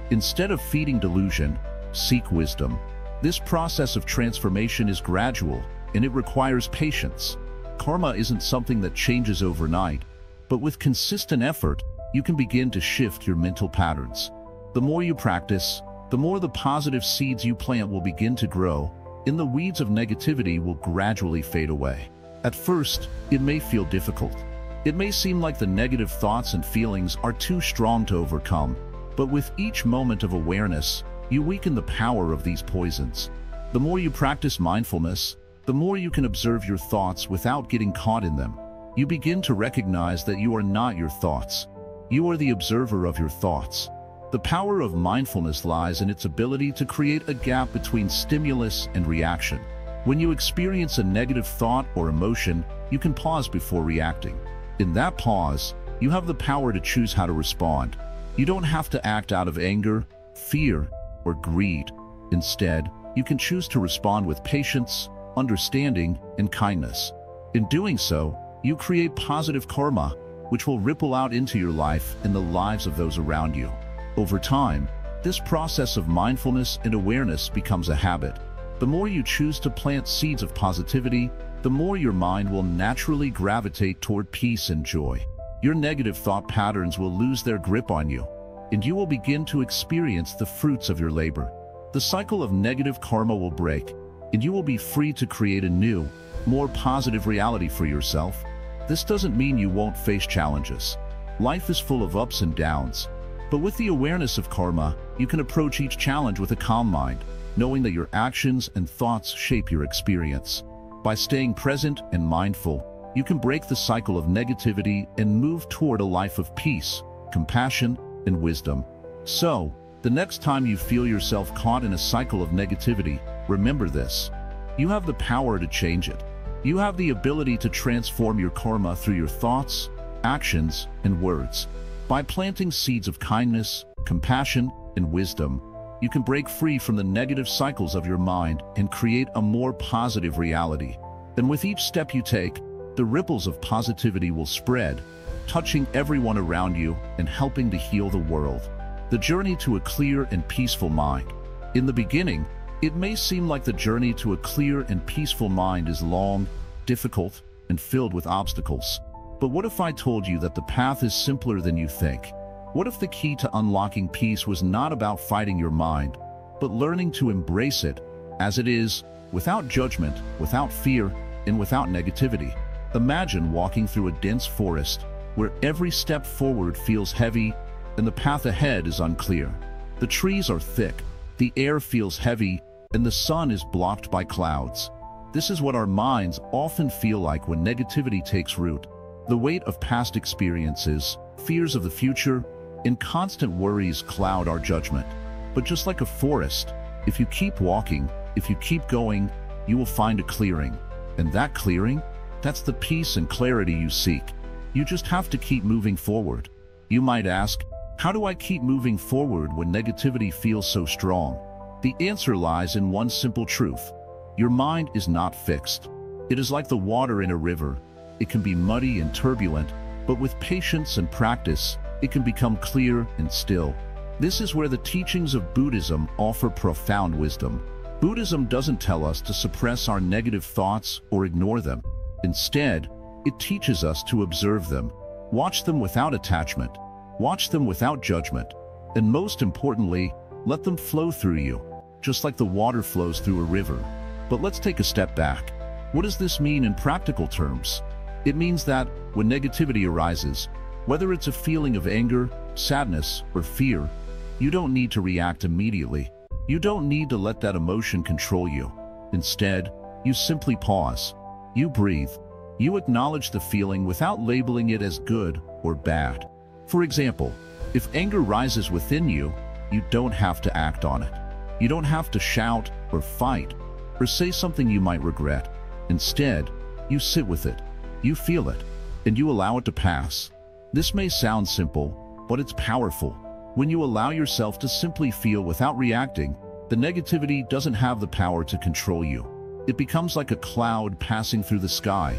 Instead of feeding delusion, seek wisdom. This process of transformation is gradual, and it requires patience. Karma isn't something that changes overnight, but with consistent effort, you can begin to shift your mental patterns. The more you practice, the more the positive seeds you plant will begin to grow, and the weeds of negativity will gradually fade away. At first, it may feel difficult. It may seem like the negative thoughts and feelings are too strong to overcome, but with each moment of awareness, you weaken the power of these poisons. The more you practice mindfulness, the more you can observe your thoughts without getting caught in them. You begin to recognize that you are not your thoughts. You are the observer of your thoughts. The power of mindfulness lies in its ability to create a gap between stimulus and reaction. When you experience a negative thought or emotion, you can pause before reacting. In that pause, you have the power to choose how to respond. You don't have to act out of anger, fear, or greed. Instead, you can choose to respond with patience, understanding, and kindness. In doing so, you create positive karma, which will ripple out into your life and the lives of those around you. Over time, this process of mindfulness and awareness becomes a habit. The more you choose to plant seeds of positivity, the more your mind will naturally gravitate toward peace and joy. Your negative thought patterns will lose their grip on you, and you will begin to experience the fruits of your labor. The cycle of negative karma will break, and you will be free to create a new, more positive reality for yourself. This doesn't mean you won't face challenges. Life is full of ups and downs, but with the awareness of karma, you can approach each challenge with a calm mind, knowing that your actions and thoughts shape your experience. By staying present and mindful, you can break the cycle of negativity and move toward a life of peace, compassion, and wisdom. So, the next time you feel yourself caught in a cycle of negativity, remember this. You have the power to change it. You have the ability to transform your karma through your thoughts, actions, and words. By planting seeds of kindness, compassion, and wisdom, you can break free from the negative cycles of your mind and create a more positive reality. And with each step you take, the ripples of positivity will spread, touching everyone around you and helping to heal the world. The journey to a clear and peaceful mind. In the beginning, it may seem like the journey to a clear and peaceful mind is long, difficult, and filled with obstacles. But what if I told you that the path is simpler than you think? What if the key to unlocking peace was not about fighting your mind, but learning to embrace it as it is, without judgment, without fear, and without negativity? Imagine walking through a dense forest where every step forward feels heavy and the path ahead is unclear. The trees are thick, the air feels heavy, and the sun is blocked by clouds. This is what our minds often feel like when negativity takes root. The weight of past experiences, fears of the future, and constant worries cloud our judgment. But just like a forest, if you keep walking, if you keep going, you will find a clearing. And that clearing, that's the peace and clarity you seek. You just have to keep moving forward. You might ask, how do I keep moving forward when negativity feels so strong? The answer lies in one simple truth. Your mind is not fixed. It is like the water in a river. It can be muddy and turbulent, but with patience and practice, it can become clear and still. This is where the teachings of Buddhism offer profound wisdom. Buddhism doesn't tell us to suppress our negative thoughts or ignore them. Instead, it teaches us to observe them, watch them without attachment, watch them without judgment, and most importantly, let them flow through you, just like the water flows through a river. But let's take a step back. What does this mean in practical terms? It means that when negativity arises, whether it's a feeling of anger, sadness, or fear, you don't need to react immediately. You don't need to let that emotion control you. Instead, you simply pause. You breathe. You acknowledge the feeling without labeling it as good or bad. For example, if anger rises within you, you don't have to act on it. You don't have to shout or fight or say something you might regret. Instead, you sit with it, you feel it, and you allow it to pass. This may sound simple, but it's powerful. When you allow yourself to simply feel without reacting, the negativity doesn't have the power to control you. It becomes like a cloud passing through the sky,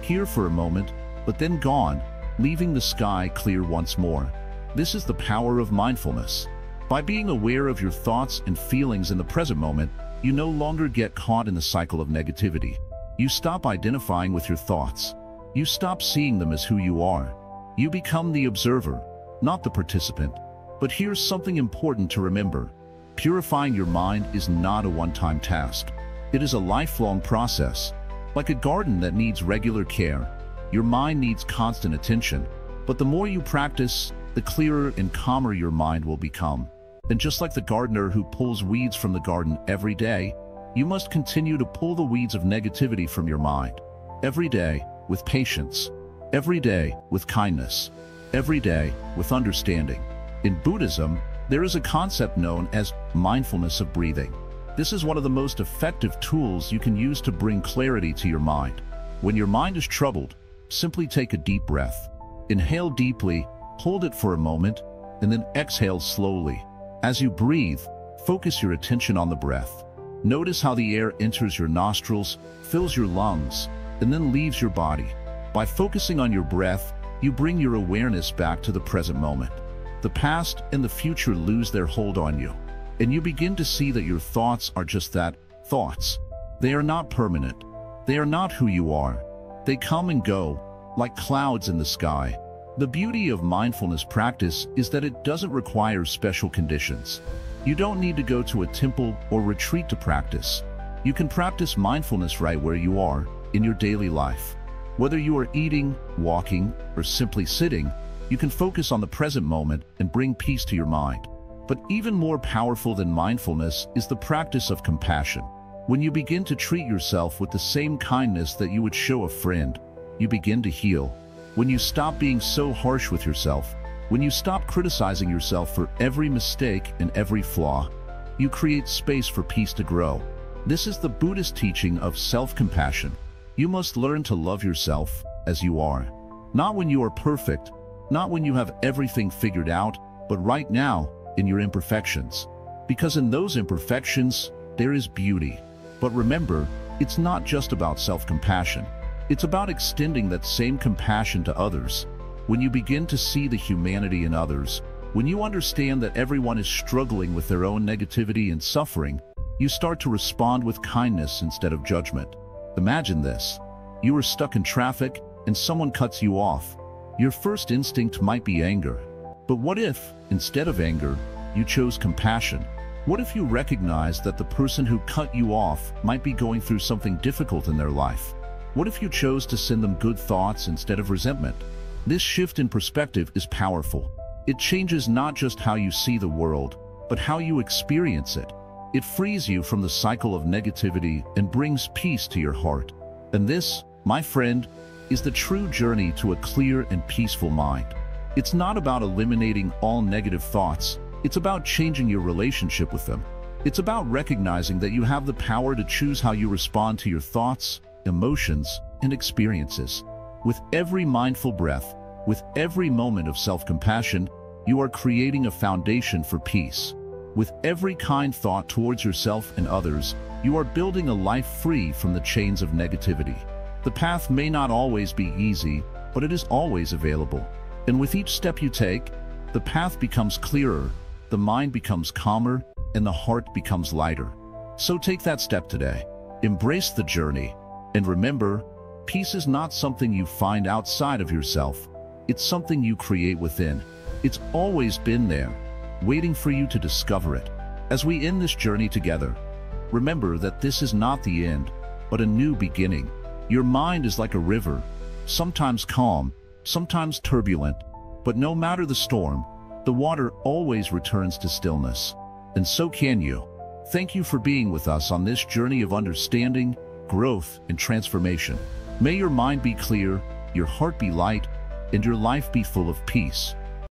here for a moment, but then gone, leaving the sky clear once more. This is the power of mindfulness. By being aware of your thoughts and feelings in the present moment, you no longer get caught in the cycle of negativity. You stop identifying with your thoughts. You stop seeing them as who you are. You become the observer, not the participant. But here's something important to remember. Purifying your mind is not a one-time task. It is a lifelong process. Like a garden that needs regular care, your mind needs constant attention. But the more you practice, the clearer and calmer your mind will become. And just like the gardener who pulls weeds from the garden every day, you must continue to pull the weeds of negativity from your mind. Every day, with patience. Every day, with kindness. Every day, with understanding. In Buddhism, there is a concept known as mindfulness of breathing. This is one of the most effective tools you can use to bring clarity to your mind. When your mind is troubled, simply take a deep breath. Inhale deeply, hold it for a moment, and then exhale slowly. As you breathe, focus your attention on the breath. Notice how the air enters your nostrils, fills your lungs, and then leaves your body. By focusing on your breath, you bring your awareness back to the present moment. The past and the future lose their hold on you, and you begin to see that your thoughts are just that, thoughts. They are not permanent. They are not who you are. They come and go, like clouds in the sky. The beauty of mindfulness practice is that it doesn't require special conditions. You don't need to go to a temple or retreat to practice. You can practice mindfulness right where you are, in your daily life. Whether you are eating, walking, or simply sitting, you can focus on the present moment and bring peace to your mind. But even more powerful than mindfulness is the practice of compassion. When you begin to treat yourself with the same kindness that you would show a friend, you begin to heal. When you stop being so harsh with yourself, when you stop criticizing yourself for every mistake and every flaw, you create space for peace to grow. This is the Buddhist teaching of self-compassion. You must learn to love yourself as you are. Not when you are perfect, not when you have everything figured out, but right now, in your imperfections. Because in those imperfections, there is beauty. But remember, it's not just about self-compassion. It's about extending that same compassion to others. When you begin to see the humanity in others, when you understand that everyone is struggling with their own negativity and suffering, you start to respond with kindness instead of judgment. Imagine this. You are stuck in traffic and someone cuts you off. Your first instinct might be anger. But what if, instead of anger, you chose compassion? What if you recognize that the person who cut you off might be going through something difficult in their life? What if you chose to send them good thoughts instead of resentment? This shift in perspective is powerful. It changes not just how you see the world, but how you experience it. It frees you from the cycle of negativity and brings peace to your heart. And this, my friend, is the true journey to a clear and peaceful mind. It's not about eliminating all negative thoughts. It's about changing your relationship with them. It's about recognizing that you have the power to choose how you respond to your thoughts, emotions, and experiences. With every mindful breath, with every moment of self-compassion, you are creating a foundation for peace. With every kind thought towards yourself and others, you are building a life free from the chains of negativity. The path may not always be easy, but it is always available. And with each step you take, the path becomes clearer, the mind becomes calmer, and the heart becomes lighter. So take that step today. Embrace the journey. And remember, peace is not something you find outside of yourself. It's something you create within. It's always been there, waiting for you to discover it. As we end this journey together, remember that this is not the end, but a new beginning. Your mind is like a river, sometimes calm, sometimes turbulent, but no matter the storm, the water always returns to stillness. And so can you. Thank you for being with us on this journey of understanding, growth, and transformation. May your mind be clear, your heart be light, and your life be full of peace.